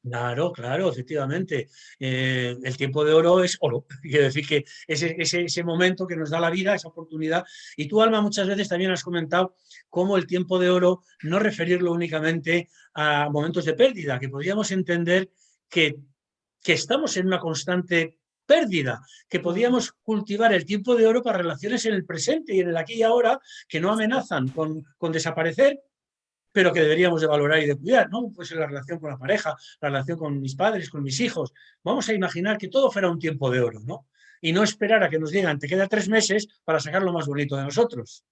Claro, efectivamente. El tiempo de oro es oro. Quiere decir que ese momento que nos da la vida, esa oportunidad. Y tú, Alma, muchas veces también has comentado cómo el tiempo de oro no referirlo únicamente a momentos de pérdida, que podríamos entender que estamos en una constante pérdida, que podíamos cultivar el tiempo de oro para relaciones en el presente y en el aquí y ahora que no amenazan con desaparecer, pero que deberíamos de valorar y de cuidar, ¿no? Pues en la relación con la pareja, la relación con mis padres, con mis hijos. Vamos a imaginar que todo fuera un tiempo de oro, ¿no? Y no esperar a que nos digan, te queda 3 meses para sacar lo más bonito de nosotros.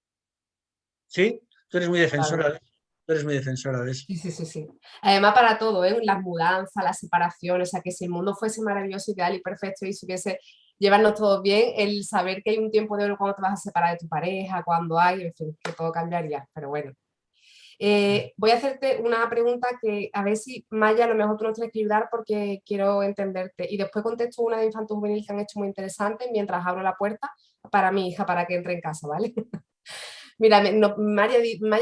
¿Sí? Tú eres muy defensora Claro. de eso. Tú eres muy defensora de eso. Sí. Además, para todo, ¿eh? Las mudanzas, las separaciones, o sea, que si el mundo fuese maravilloso, ideal y perfecto y supiese llevarnos todos bien, el saber que hay un tiempo de oro cuando te vas a separar de tu pareja, cuando hay, en fin, que todo cambiaría, pero bueno. Voy a hacerte una pregunta que a ver si, Maya, a lo mejor tú nos tienes que ayudar porque quiero entenderte. Y después contesto una de infanto juvenil que han hecho muy interesante mientras abro la puerta para mi hija, para que entre en casa, ¿vale? Mira, Maya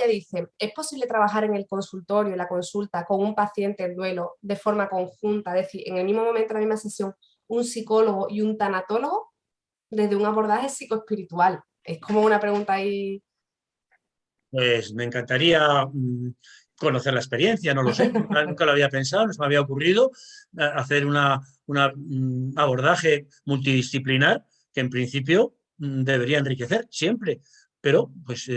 dice, ¿es posible trabajar en el consultorio, en la consulta, con un paciente en duelo de forma conjunta? Es decir, en el mismo momento, en la misma sesión, un psicólogo y un tanatólogo desde un abordaje psicoespiritual. Es como una pregunta ahí. Pues me encantaría conocer la experiencia, no lo sé, nunca lo había pensado, no se me había ocurrido hacer un abordaje multidisciplinar que en principio debería enriquecer siempre, pero pues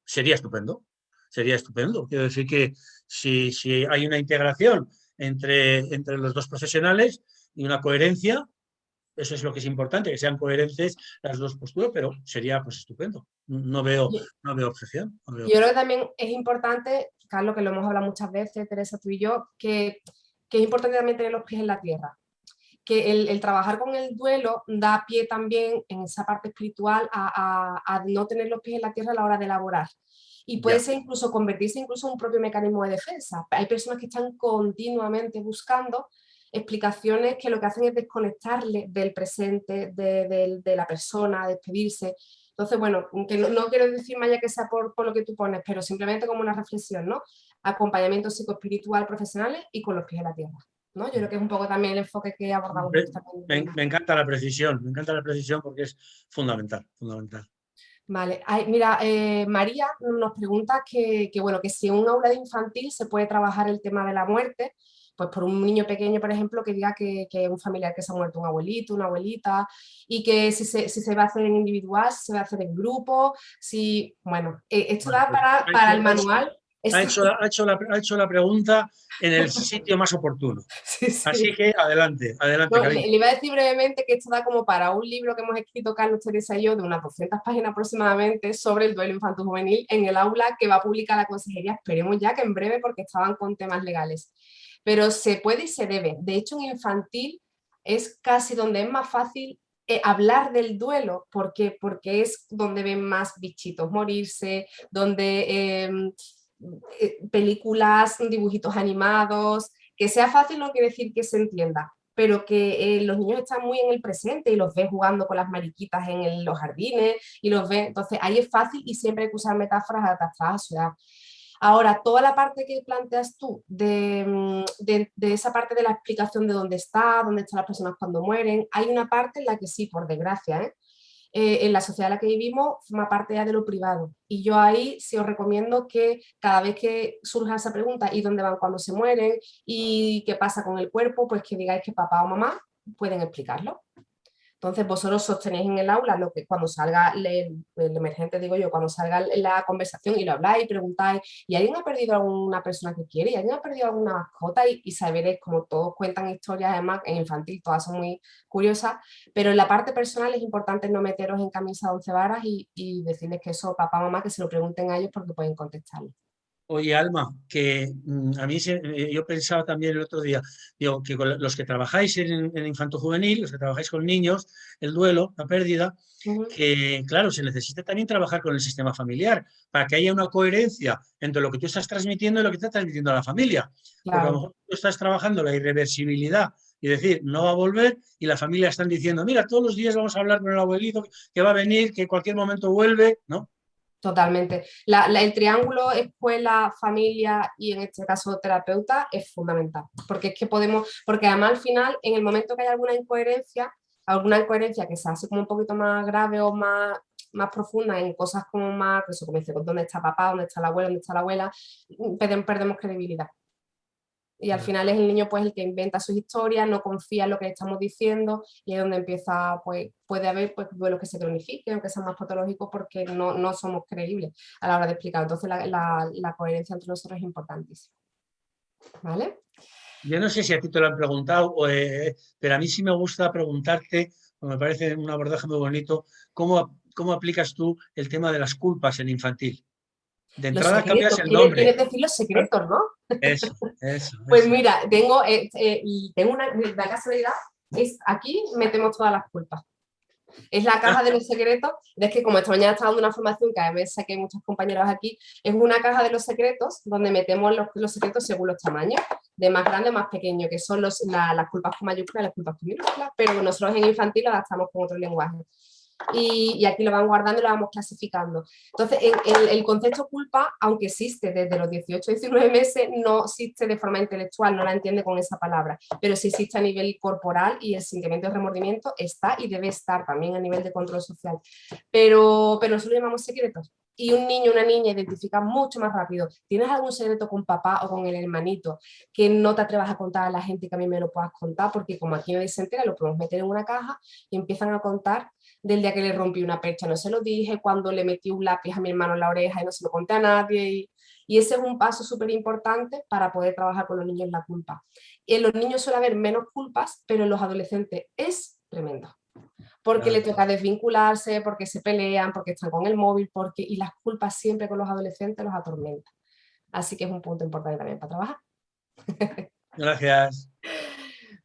sería estupendo, sería estupendo. Quiero decir que si hay una integración entre los dos profesionales y una coherencia, eso es lo que es importante, que sean coherentes las dos posturas, pero sería pues estupendo. No veo objeción. Yo creo que también es importante, Carlos, que lo hemos hablado muchas veces, Teresa, tú y yo, que es importante también tener los pies en la tierra. Que el trabajar con el duelo da pie también en esa parte espiritual a no tener los pies en la tierra a la hora de elaborar. Y puede ser incluso convertirse incluso en un propio mecanismo de defensa. Hay personas que están continuamente buscando explicaciones que lo que hacen es desconectarle del presente, de la persona, despedirse. Entonces, bueno, que no quiero decir, Maya, que sea por lo que tú pones, pero simplemente como una reflexión, ¿no? Acompañamiento psicoespiritual profesionales y con los pies en la tierra, ¿no? Yo creo que es un poco también el enfoque que abordamos. Me encanta la precisión porque es fundamental. Vale, mira, María nos pregunta bueno, que si en un aula de infantil se puede trabajar el tema de la muerte, pues por un niño pequeño, por ejemplo, que diga que un familiar que se ha muerto, un abuelito, una abuelita, y que si se va a hacer en individual, si se va a hacer en grupo, si, bueno, esto da para el manual Ha hecho la pregunta en el sitio más oportuno. Sí, Así sí. que adelante, adelante, No, le, cariño. le iba a decir brevemente que esto da como para un libro que hemos escrito Carlos, Teresa y yo, de unas 200 páginas aproximadamente, sobre el duelo infanto-juvenil en el aula que va a publicar la consejería, esperemos ya que en breve, porque estaban con temas legales. Pero se puede y se debe. De hecho, en infantil es casi donde es más fácil hablar del duelo. ¿Por qué? Porque es donde ven más bichitos morirse, donde películas, dibujitos animados. Que sea fácil no quiere decir que se entienda, pero que los niños están muy en el presente y los ves jugando con las mariquitas en los jardines y los ves, entonces ahí es fácil y siempre hay que usar metáforas adaptadas a su edad. Ahora, toda la parte que planteas tú de esa parte de la explicación de dónde están las personas cuando mueren, hay una parte en la que sí, por desgracia, en la sociedad en la que vivimos forma parte ya de lo privado. Y yo ahí sí os recomiendo que cada vez que surja esa pregunta, ¿y dónde van cuando se mueren? ¿Y qué pasa con el cuerpo? Pues que digáis que papá o mamá pueden explicarlo. Entonces vosotros sostenéis en el aula lo que cuando salga el emergente, digo yo, cuando salga la conversación y lo habláis, preguntáis, ¿y alguien ha perdido a alguna persona que quiere? ¿Y alguien ha perdido alguna mascota? Y saberéis, como todos cuentan historias, además en infantil todas son muy curiosas, pero en la parte personal es importante no meteros en camisa de 11 varas y decirles que eso, papá, mamá, que se lo pregunten a ellos porque pueden contestarlo. Oye, Alma, que a mí yo pensaba también el otro día, digo, que con los que trabajáis en infanto juvenil, los que trabajáis con niños, el duelo, la pérdida, Uh -huh. que claro, se necesita también trabajar con el sistema familiar para que haya una coherencia entre lo que tú estás transmitiendo y lo que está transmitiendo a la familia. Porque a lo Claro. mejor tú estás trabajando la irreversibilidad y decir, no va a volver, y la familia están diciendo, mira, todos los días vamos a hablar con el abuelito que va a venir, que en cualquier momento vuelve, ¿no? Totalmente. El triángulo escuela, familia y en este caso terapeuta es fundamental, porque es que podemos, porque además al final, en el momento que hay alguna incoherencia que se hace como un poquito más grave o más profunda en cosas como más, eso como dice, dónde está papá, dónde está la abuela, dónde está la abuela, perdemos credibilidad. Y al final es el niño pues el que inventa sus historias, no confía en lo que le estamos diciendo y es donde empieza, pues puede haber pues, duelos que se cronifiquen o que sean más patológicos porque no somos creíbles a la hora de explicar. Entonces la coherencia entre nosotros es importantísima. ¿Vale? Yo no sé si a ti te lo han preguntado, pero a mí sí me gusta preguntarte, me parece un abordaje muy bonito, cómo aplicas tú el tema de las culpas en infantil. De Los entrada cambias secretos, el nombre. quieres decir los ¿Ah? secretos, ¿no? Pues Eso. mira, tengo la casualidad, es aquí metemos todas las culpas. Es la caja de los secretos. Es que como esta mañana estaba dando una formación que a veces sé que hay muchos compañeros aquí, es una caja de los secretos donde metemos los secretos según los tamaños, de más grande a más pequeño, que son las culpas con mayúsculas y las culpas con minúsculas, pero nosotros en infantil lo adaptamos con otro lenguaje. Y aquí lo van guardando y lo vamos clasificando. Entonces, el concepto culpa, aunque existe desde los 18 19 meses, no existe de forma intelectual, no la entiende con esa palabra, pero sí existe a nivel corporal y el sentimiento de remordimiento está y debe estar también a nivel de control social. Pero nosotros lo llamamos secretos. Y un niño o una niña identifica mucho más rápido. ¿Tienes algún secreto con papá o con el hermanito que no te atrevas a contar a la gente que a mí me lo puedas contar? Porque como aquí nadie se entera, lo podemos meter en una caja y empiezan a contar del día que le rompí una percha, no se lo dije, cuando le metí un lápiz a mi hermano en la oreja y no se lo conté a nadie. Y ese es un paso súper importante para poder trabajar con los niños la culpa. Y en los niños suele haber menos culpas, pero en los adolescentes es tremendo. Porque le Claro. toca desvincularse, porque se pelean, porque están con el móvil, y las culpas siempre con los adolescentes los atormentan. Así que es un punto importante también para trabajar. Gracias.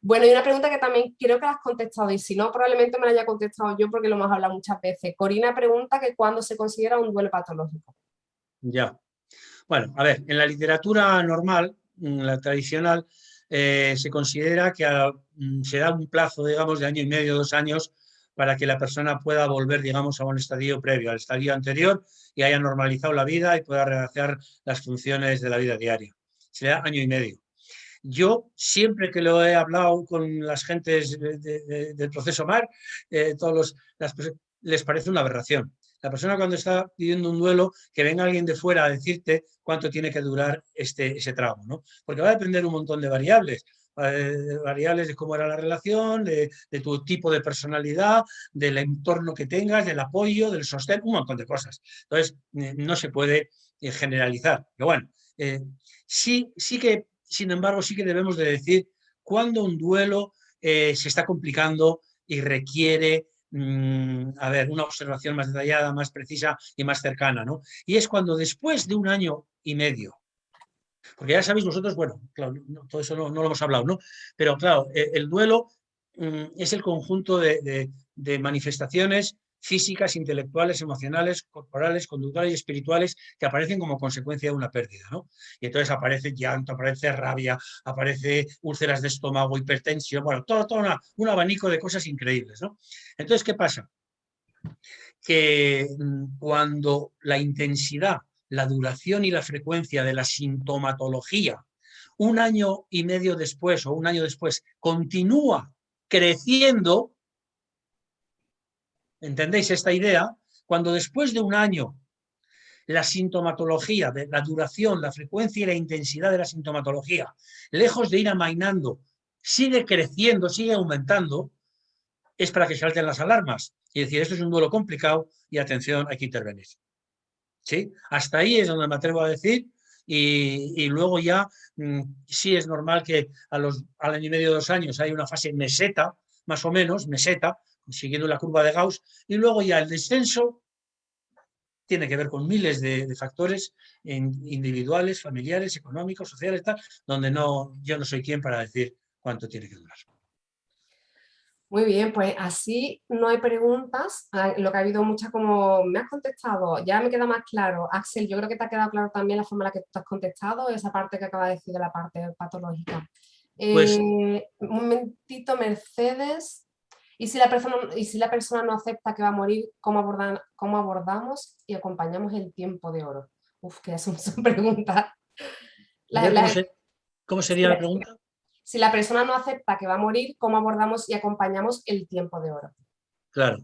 Bueno, y una pregunta que también creo que la has contestado, y si no, probablemente me la haya contestado yo porque lo hemos hablado muchas veces. Corina pregunta que cuándo se considera un duelo patológico. Ya. Bueno, a ver, en la literatura normal, la tradicional, se considera que se da un plazo, digamos, de año y medio, 2 años, para que la persona pueda volver, digamos, a un estadio previo, al estadio anterior, y haya normalizado la vida y pueda rehacer las funciones de la vida diaria. Se da año y medio. Yo, siempre que lo he hablado con las gentes del proceso MAR, les parece una aberración. La persona cuando está pidiendo un duelo, que venga alguien de fuera a decirte cuánto tiene que durar ese tramo, ¿no? Porque va a depender un montón de variables. Variables de cómo era la relación, de tu tipo de personalidad, del entorno que tengas, del apoyo, del sostén, un montón de cosas. Entonces, no se puede generalizar. Pero bueno, Sí que, sin embargo, sí que debemos de decir cuando un duelo se está complicando y requiere a ver, una observación más detallada, más precisa y más cercana, ¿no? Y es cuando después de 1 año y medio, porque ya sabéis vosotros, bueno, claro, todo eso no lo hemos hablado, ¿no? Pero claro, el duelo es el conjunto de manifestaciones físicas, intelectuales, emocionales, corporales, conductuales y espirituales que aparecen como consecuencia de una pérdida, ¿no? Y entonces aparece llanto, aparece rabia, aparece úlceras de estómago, hipertensión, bueno, todo un abanico de cosas increíbles, ¿no? Entonces, ¿qué pasa? Que cuando la intensidad, la duración y la frecuencia de la sintomatología 1 año y medio después o 1 año después continúa creciendo, ¿entendéis esta idea? Cuando después de 1 año la sintomatología, la duración, la frecuencia y la intensidad de la sintomatología, lejos de ir amainando, sigue creciendo, sigue aumentando, es para que salten las alarmas y decir, esto es un duelo complicado y atención, hay que intervenir. ¿Sí? Hasta ahí es donde me atrevo a decir y luego ya sí es normal que al año y medio, 2 años hay una fase meseta, más o menos, meseta, siguiendo la curva de Gauss, y luego ya el descenso tiene que ver con miles de factores individuales, familiares, económicos, sociales, tal, donde yo no soy quien para decir cuánto tiene que durar. Muy bien, pues así no hay preguntas. Lo que ha habido muchas, como me has contestado, ya me queda más claro. Axel, yo creo que te ha quedado claro también la forma en la que tú has contestado, esa parte que acaba de decir de la parte patológica. Pues Un momentito, Mercedes. ¿Y si la persona no acepta que va a morir, cómo abordamos y acompañamos el tiempo de oro? Uf, que son preguntas. a La- ver la- cómo si sería la la pregunta. si la persona no acepta que va a morir, ¿cómo abordamos y acompañamos el tiempo de oro? Claro.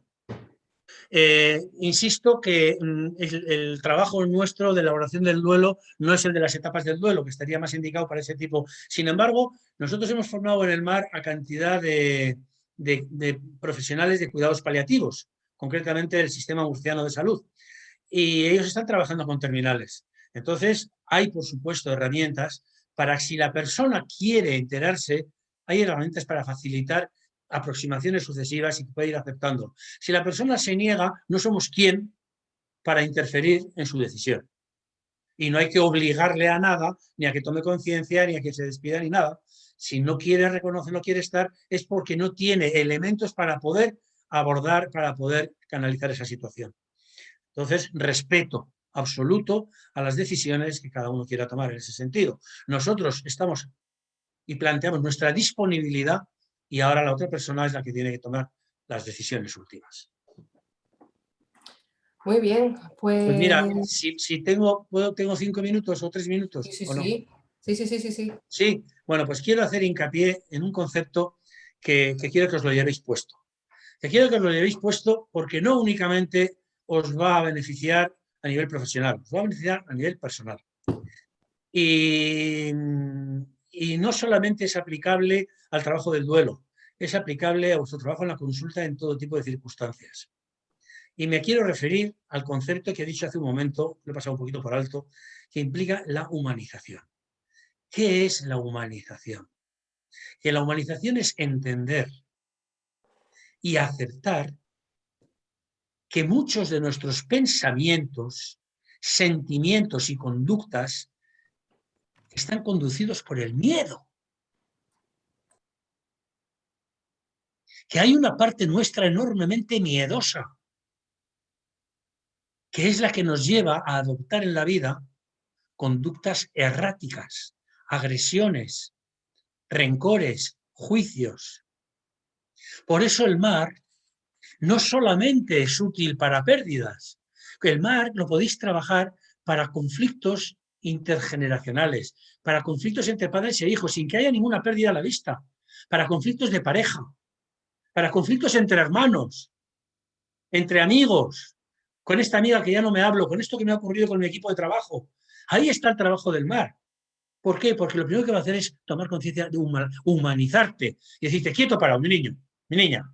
Insisto que el trabajo nuestro de elaboración del duelo no es el de las etapas del duelo, que estaría más indicado para ese tipo. Sin embargo, nosotros hemos formado en el MAR a cantidad de profesionales de cuidados paliativos, concretamente del Sistema Murciano de Salud, y ellos están trabajando con terminales. Entonces, hay, por supuesto, herramientas para si la persona quiere enterarse, hay herramientas para facilitar aproximaciones sucesivas y que puede ir aceptando. Si la persona se niega, no somos quien para interferir en su decisión. Y no hay que obligarle a nada, ni a que tome conciencia, ni a que se despida, ni nada. Si no quiere reconocer, no quiere estar, es porque no tiene elementos para poder abordar, para poder canalizar esa situación. Entonces, respeto absoluto a las decisiones que cada uno quiera tomar en ese sentido. Nosotros estamos y planteamos nuestra disponibilidad y ahora la otra persona es la que tiene que tomar las decisiones últimas. Muy bien, Pues pues mira, si tengo 5 minutos o 3 minutos sí, sí, o no. sí. Sí, sí, sí, sí, sí. Sí, bueno, pues quiero hacer hincapié en un concepto que quiero que os lo llevéis puesto. Que quiero que os lo llevéis puesto porque no únicamente os va a beneficiar a nivel profesional, os va a beneficiar a nivel personal. Y, y no solamente es aplicable al trabajo del duelo, es aplicable a vuestro trabajo en la consulta en todo tipo de circunstancias. Y me quiero referir al concepto que he dicho hace un momento, lo he pasado un poquito por alto, que implica la humanización. ¿Qué es la humanización? Que la humanización es entender y aceptar que muchos de nuestros pensamientos, sentimientos y conductas están conducidos por el miedo. Que hay una parte nuestra enormemente miedosa, que es la que nos lleva a adoptar en la vida conductas erráticas, agresiones, rencores, juicios. Por eso el MAR no solamente es útil para pérdidas, el MAR lo podéis trabajar para conflictos intergeneracionales, para conflictos entre padres e hijos, sin que haya ninguna pérdida a la vista, para conflictos de pareja, para conflictos entre hermanos, entre amigos, con esta amiga que ya no me hablo, con esto que me ha ocurrido con mi equipo de trabajo. Ahí está el trabajo del MAR. ¿Por qué? Porque lo primero que va a hacer es tomar conciencia de humanizarte y decirte, quieto para mi niño, mi niña,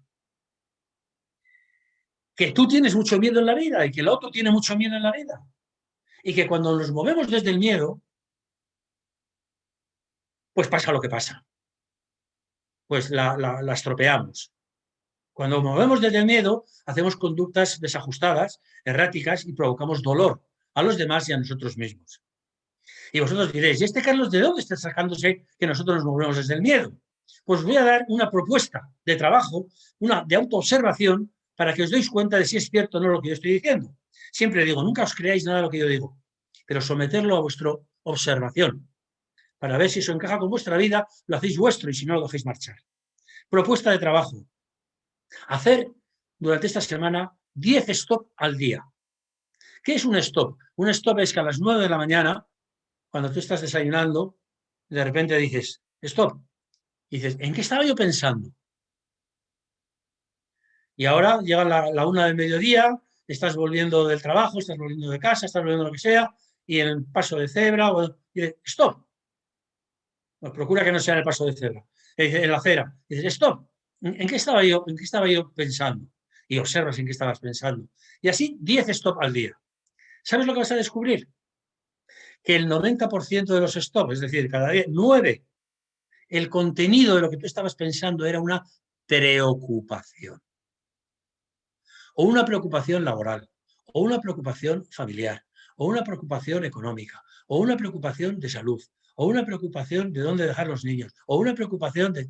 que tú tienes mucho miedo en la vida y que el otro tiene mucho miedo en la vida. Y que cuando nos movemos desde el miedo, pues pasa lo que pasa. Pues la estropeamos. Cuando movemos desde el miedo, hacemos conductas desajustadas, erráticas y provocamos dolor a los demás y a nosotros mismos. Y vosotros diréis, ¿y este Carlos de dónde está sacándose que nosotros nos movemos desde el miedo? Pues os voy a dar una propuesta de trabajo, de autoobservación, para que os deis cuenta de si es cierto o no lo que yo estoy diciendo. Siempre digo, nunca os creáis nada de lo que yo digo, pero someterlo a vuestra observación, para ver si eso encaja con vuestra vida, lo hacéis vuestro y si no lo dejéis marchar. Propuesta de trabajo. Hacer durante esta semana 10 stop al día. ¿Qué es un stop? Un stop es que a las 9 de la mañana, cuando tú estás desayunando, de repente dices, stop. Y dices, ¿en qué estaba yo pensando? Y ahora llega la 1 del mediodía, estás volviendo del trabajo, estás volviendo de casa, estás volviendo lo que sea, y en el paso de cebra, y dices, stop. Pues procura que no sea en el paso de cebra. En la acera. Y dices, stop. ¿En qué estaba yo pensando? Y observas en qué estabas pensando. Y así 10 stop al día. ¿Sabes lo que vas a descubrir? Que el 90% de los stop, es decir, cada día 9, el contenido de lo que tú estabas pensando era una preocupación. O una preocupación laboral, o una preocupación familiar, o una preocupación económica, o una preocupación de salud, o una preocupación de dónde dejar los niños, o una preocupación de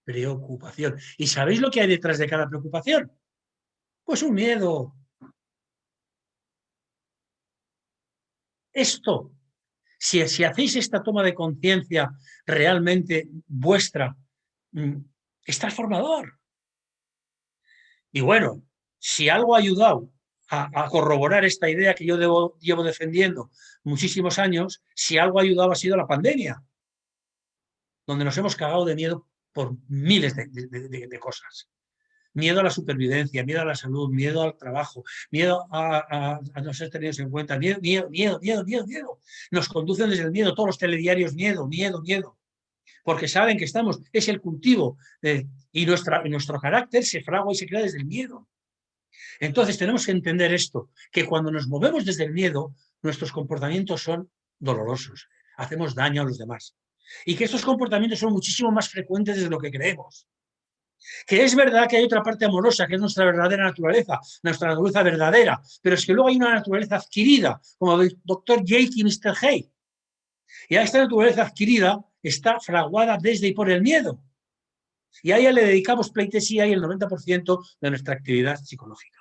preocupación. ¿Y sabéis lo que hay detrás de cada preocupación? Pues un miedo. Esto, si hacéis esta toma de conciencia realmente vuestra, es transformador. Y bueno, si algo ha ayudado a corroborar esta idea que yo llevo defendiendo muchísimos años, si algo ha ayudado ha sido la pandemia, donde nos hemos cagado de miedo por miles de cosas. Miedo a la supervivencia, miedo a la salud, miedo al trabajo, miedo a no ser tenidos en cuenta, miedo. Nos conducen desde el miedo, todos los telediarios, miedo, porque saben que es el cultivo y nuestro carácter se fragua y se crea desde el miedo. Entonces tenemos que entender esto, que cuando nos movemos desde el miedo, nuestros comportamientos son dolorosos, hacemos daño a los demás. Y que estos comportamientos son muchísimo más frecuentes de lo que creemos. Que es verdad que hay otra parte amorosa, que es nuestra verdadera naturaleza, nuestra naturaleza verdadera, pero es que luego hay una naturaleza adquirida, como el Dr. Jake y Mr. Hay. Y a esta naturaleza adquirida está fraguada desde y por el miedo. Y a ella le dedicamos pleitesía y el 90% de nuestra actividad psicológica.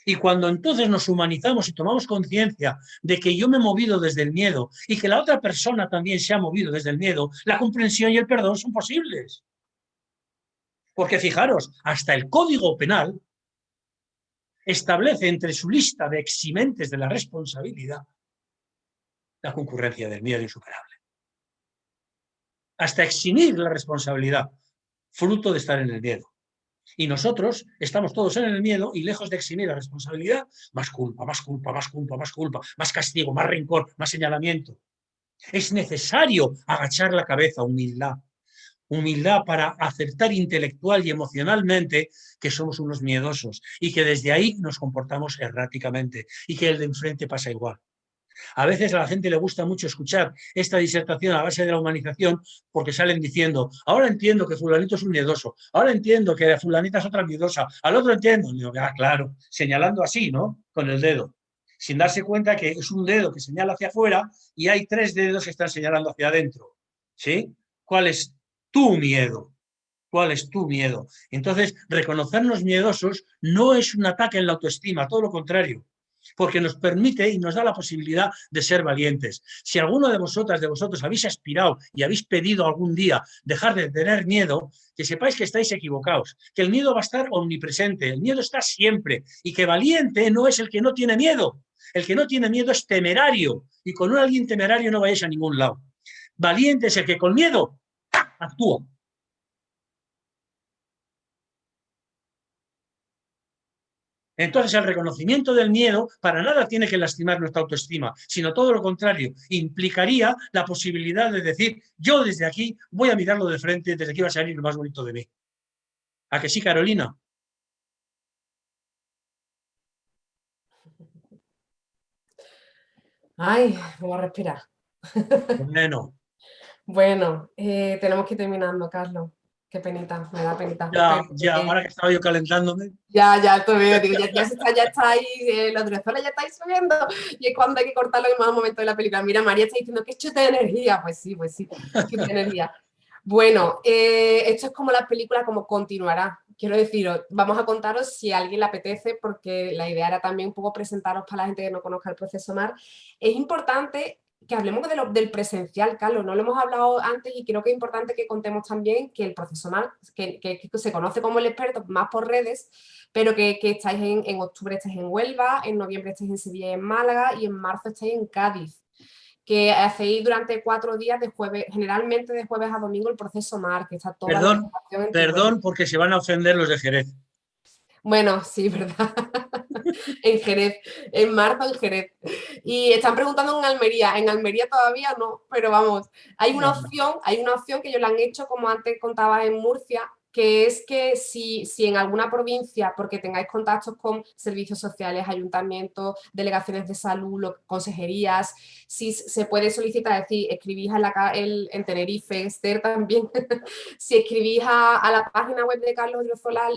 Y cuando entonces nos humanizamos y tomamos conciencia de que yo me he movido desde el miedo y que la otra persona también se ha movido desde el miedo, la comprensión y el perdón son posibles. Porque fijaros, hasta el Código Penal establece entre su lista de eximentes de la responsabilidad la concurrencia del miedo insuperable. Hasta eximir la responsabilidad, fruto de estar en el miedo. Y nosotros estamos todos en el miedo y lejos de eximir la responsabilidad, más culpa, más castigo, más rencor, más señalamiento. Es necesario agachar la cabeza, humildad para aceptar intelectual y emocionalmente que somos unos miedosos y que desde ahí nos comportamos erráticamente y que el de enfrente pasa igual. A veces a la gente le gusta mucho escuchar esta disertación a base de la humanización porque salen diciendo, ahora entiendo que fulanito es un miedoso, ahora entiendo que fulanita es otra miedosa, al otro entiendo. Y digo, claro, señalando así, ¿no? Con el dedo, sin darse cuenta que es un dedo que señala hacia afuera y hay 3 dedos que están señalando hacia adentro. ¿Sí? ¿Cuál es tu miedo? ¿Cuál es tu miedo? Entonces, reconocernos miedosos no es un ataque en la autoestima, todo lo contrario, porque nos permite y nos da la posibilidad de ser valientes. Si alguno de vosotros habéis aspirado y habéis pedido algún día dejar de tener miedo, que sepáis que estáis equivocados, que el miedo va a estar omnipresente, el miedo está siempre y que valiente no es el que no tiene miedo. El que no tiene miedo es temerario y con alguien temerario no vayáis a ningún lado. Valiente es el que con miedo actúa. Entonces, el reconocimiento del miedo para nada tiene que lastimar nuestra autoestima, sino todo lo contrario, implicaría la posibilidad de decir, yo desde aquí voy a mirarlo de frente, desde aquí va a salir lo más bonito de mí. ¿A que sí, Carolina? Ay, voy a respirar. Bueno, Bueno, tenemos que ir terminando, Carlos. Qué penita, me da penita. ya, Pero, ya, ahora que estaba yo calentándome, ya te veo, digo, ya está ahí, los directores ya estáis subiendo, y es cuando hay que cortarlo en más momento de la película. Mira, María está diciendo que chute de energía. Pues sí, chute de energía. Bueno, esto es como la película, como continuará. Quiero deciros, vamos a contaros si a alguien le apetece, porque la idea era también un poco presentaros para la gente que no conozca el proceso MAR. Es importante que hablemos del presencial, Carlos, no lo hemos hablado antes y creo que es importante que contemos también que el proceso MAR, que se conoce como el experto más por redes, pero que estáis en octubre estáis en Huelva, en noviembre estáis en Sevilla y en Málaga, y en marzo estáis en Cádiz, que hacéis durante 4 días de jueves, generalmente de jueves a domingo, el proceso MAR, que está toda la perdón, información en tu web. perdón porque se van a ofender los de Jerez. Bueno, sí, ¿verdad? En Jerez, en marzo en Jerez. Y están preguntando en Almería todavía no, pero vamos, No, hay una opción que ellos la han hecho, como antes contaba en Murcia, que es que si en alguna provincia, porque tengáis contactos con servicios sociales, ayuntamientos, delegaciones de salud, consejerías, si se puede solicitar, es decir, escribís en Tenerife, Esther también, si escribís la página web de Carlos Odriozola,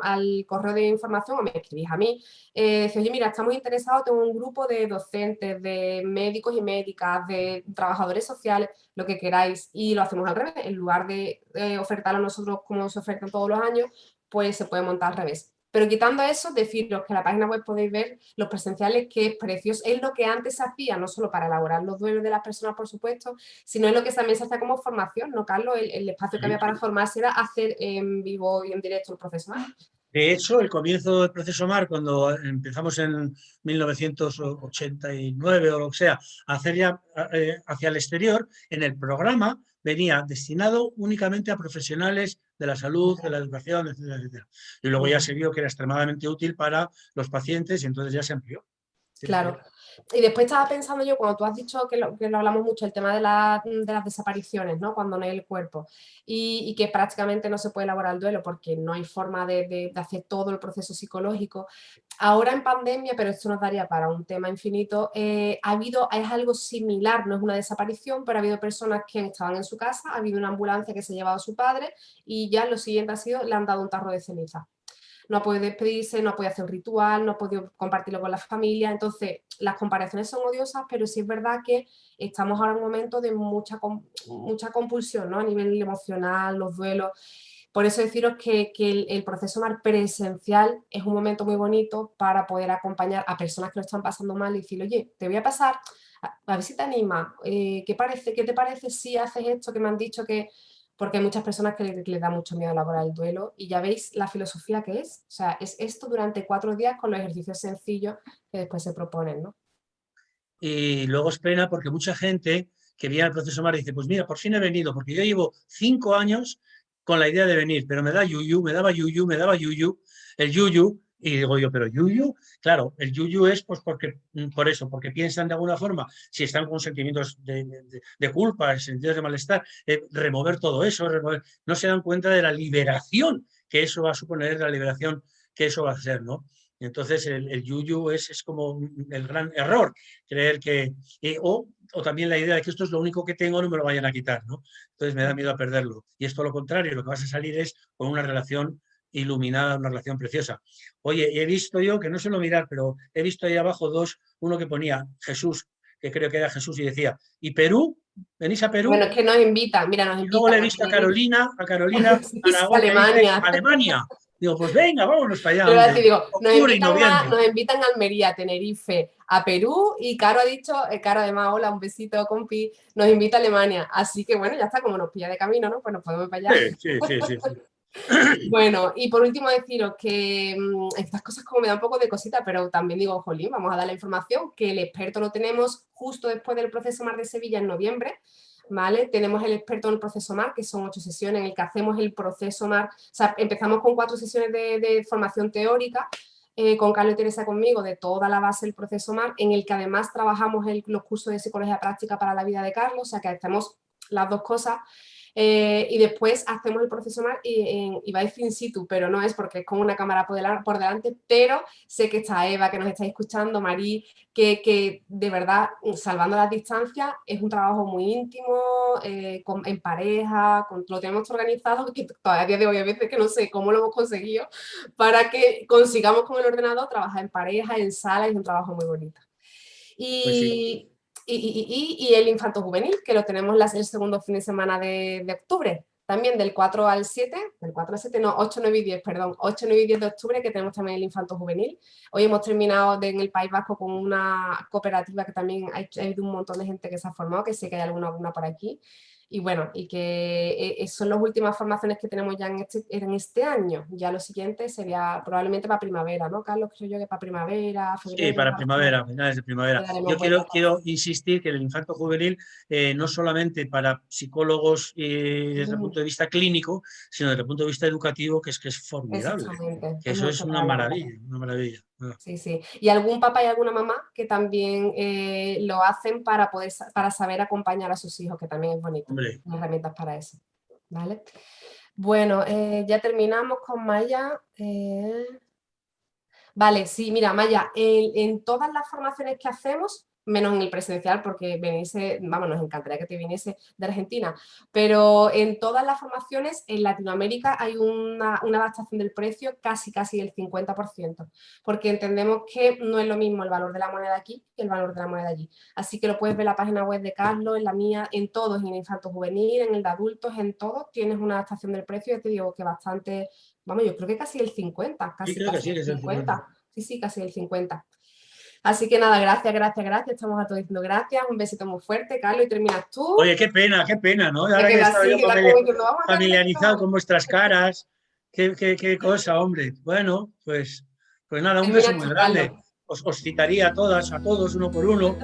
al correo de información, o me escribís a mí, decís, oye, mira, estamos interesados, tengo un grupo de docentes, de médicos y médicas, de trabajadores sociales, lo que queráis, y lo hacemos al revés, en lugar de ofertarlo a nosotros como se ofertan todos los años, pues se puede montar al revés. Pero quitando eso, deciros que en la página web podéis ver los presenciales, que precios es lo que antes se hacía, no solo para elaborar los duelos de las personas, por supuesto, sino es lo que también se hace como formación, ¿no, Carlos? El espacio que sí, había para sí. formarse era hacer en vivo y en directo el proceso. De hecho, el comienzo del proceso MAR, cuando empezamos en 1989 o lo que sea, a hacer ya hacia el exterior, en el programa venía destinado únicamente a profesionales de la salud, de la educación, etcétera, etcétera. Y luego ya se vio que era extremadamente útil para los pacientes y entonces ya se amplió. Sí, sí. Claro. Y después estaba pensando yo, cuando tú has dicho que lo hablamos mucho, el tema de las desapariciones, ¿no? Cuando no hay el cuerpo, y que prácticamente no se puede elaborar el duelo porque no hay forma de hacer todo el proceso psicológico. Ahora en pandemia, pero esto nos daría para un tema infinito, es algo similar, no es una desaparición, pero ha habido personas que estaban en su casa, ha habido una ambulancia que se ha llevado a su padre y ya lo siguiente ha sido, le han dado un tarro de ceniza. No ha podido despedirse, no ha podido hacer un ritual, no ha podido compartirlo con la familia. Entonces, las comparaciones son odiosas, pero sí es verdad que estamos ahora en un momento de mucha compulsión, ¿no? A nivel emocional, los duelos. Por eso deciros que el proceso MAR presencial es un momento muy bonito para poder acompañar a personas que lo están pasando mal y decir, oye, te voy a pasar, a ver si te anima, ¿qué te parece si haces esto que me han dicho que...? Porque hay muchas personas que les da mucho miedo elaborar el duelo, y ya veis la filosofía que es. O sea, es esto durante 4 días con los ejercicios sencillos que después se proponen, ¿no? Y luego es pena porque mucha gente que viene al proceso MAR dice, pues mira, por fin he venido, porque yo llevo 5 años con la idea de venir, pero me da yuyu, me daba yuyu, me daba yuyu, el yuyu, y digo yo, pero yuyu, claro, el yuyu es pues porque, por eso, porque piensan de alguna forma, si están con sentimientos de culpa, sentidos de malestar, remover todo eso, no se dan cuenta de la liberación que eso va a suponer, la liberación que eso va a hacer, ¿no? Entonces el yuyu es como el gran error, creer que, o también la idea de que esto es lo único que tengo, no me lo vayan a quitar, ¿no? Entonces me da miedo a perderlo. Y esto lo contrario, lo que vas a salir es con una relación iluminada, una relación preciosa. Oye, he visto yo, que no suelo mirar, pero he visto ahí abajo uno que ponía Jesús, que creo que era Jesús, y decía, ¿y Perú? ¿Venís a Perú? Bueno, es que nos invitan, mira, nos Y luego le he invitan a visto Tenerife. A Carolina Sí, sí, Aragón, que dice Alemania. Alemania. Digo, pues venga, vámonos para allá, Pero hombre. así digo, Octubre y noviembre. nos invitan a Almería, a Tenerife, a Perú, y Caro ha dicho, Caro además, hola, un besito, compi, nos invita a Alemania. Así que bueno, ya está, como nos pilla de camino, ¿no? Pues nos podemos ir para allá. Sí, sí, sí, sí, sí. Bueno, y por último deciros que estas cosas como me da un poco de cosita, pero también digo, jolín, vamos a dar la información, que el experto lo tenemos justo después del proceso MAR de Sevilla en noviembre, ¿vale? Tenemos el experto en el proceso MAR, que son 8 sesiones en el que hacemos el proceso MAR, o sea, empezamos con 4 sesiones de formación teórica, con Carlos y Teresa conmigo, de toda la base del proceso MAR, en el que además trabajamos los cursos de psicología práctica para la vida de Carlos, o sea, que hacemos las dos cosas. Y después hacemos el profesional y iba a decir in situ, pero no es porque es con una cámara por delante, pero sé que está Eva, que nos estáis escuchando, Marí, que de verdad, salvando las distancias, es un trabajo muy íntimo, en pareja, lo tenemos organizado, que todavía a día de hoy a veces que no sé cómo lo hemos conseguido, para que consigamos con el ordenador trabajar en pareja, en sala, y es un trabajo muy bonito. Pues sí. Y el infanto juvenil, que lo tenemos el segundo fin de semana de octubre, también del 4 al 7, del 4 al 7, no, 8, 9 y 10, perdón, 8, 9 y 10 de octubre, que tenemos también el infanto juvenil. Hoy hemos terminado en el País Vasco con una cooperativa que también hay un montón de gente que se ha formado, que sé que hay alguna por aquí. Y bueno, y que son las últimas formaciones que tenemos ya en este año. Ya lo siguiente sería probablemente para primavera, ¿no, Carlos? Creo yo que para primavera, Sí, febrero, para marzo, primavera, finales de primavera. le daremos Yo vuelta a quiero todo. insistir que el infarto juvenil no solamente para psicólogos desde el punto de vista clínico, sino desde el punto de vista educativo, que es formidable, Exactamente, que es eso es mucho una para los maravilla, grandes. una maravilla. Sí, sí. Y algún papá y alguna mamá que también lo hacen para saber acompañar a sus hijos, que también es bonito. Hombre, Hay herramientas para eso. ¿Vale? Bueno, ya terminamos con Maya. Vale, sí, mira, Maya, en todas las formaciones que hacemos, menos en el presencial, porque viniese, vamos, nos encantaría que te viniese de Argentina, pero en todas las formaciones en Latinoamérica hay una adaptación del precio casi del 50%, porque entendemos que no es lo mismo el valor de la moneda aquí que el valor de la moneda allí. Así que lo puedes ver en la página web de Carlos, en la mía, en todos, en infanto juvenil, en el de adultos, en todos, tienes una adaptación del precio, ya te digo que bastante. Vamos, yo creo que casi el 50, sí, casi creo que sí, el que es el 50. 50. Sí, sí, casi el 50. Así que nada, gracias. Estamos a todos diciendo gracias. Un besito muy fuerte, Carlos, y terminas tú. Oye, qué pena, ¿no? Te Ahora que he quedas estado así, yo queda como diciendo, vamos a familiarizado terminar. con vuestras caras, qué cosa, hombre. Bueno, pues nada, un beso Terminas muy tú, Carlos. grande. Os citaría a todas, a todos, uno por uno.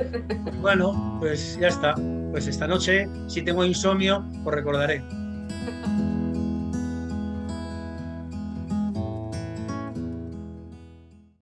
Bueno, pues ya está. Pues esta noche, si tengo insomnio, os recordaré.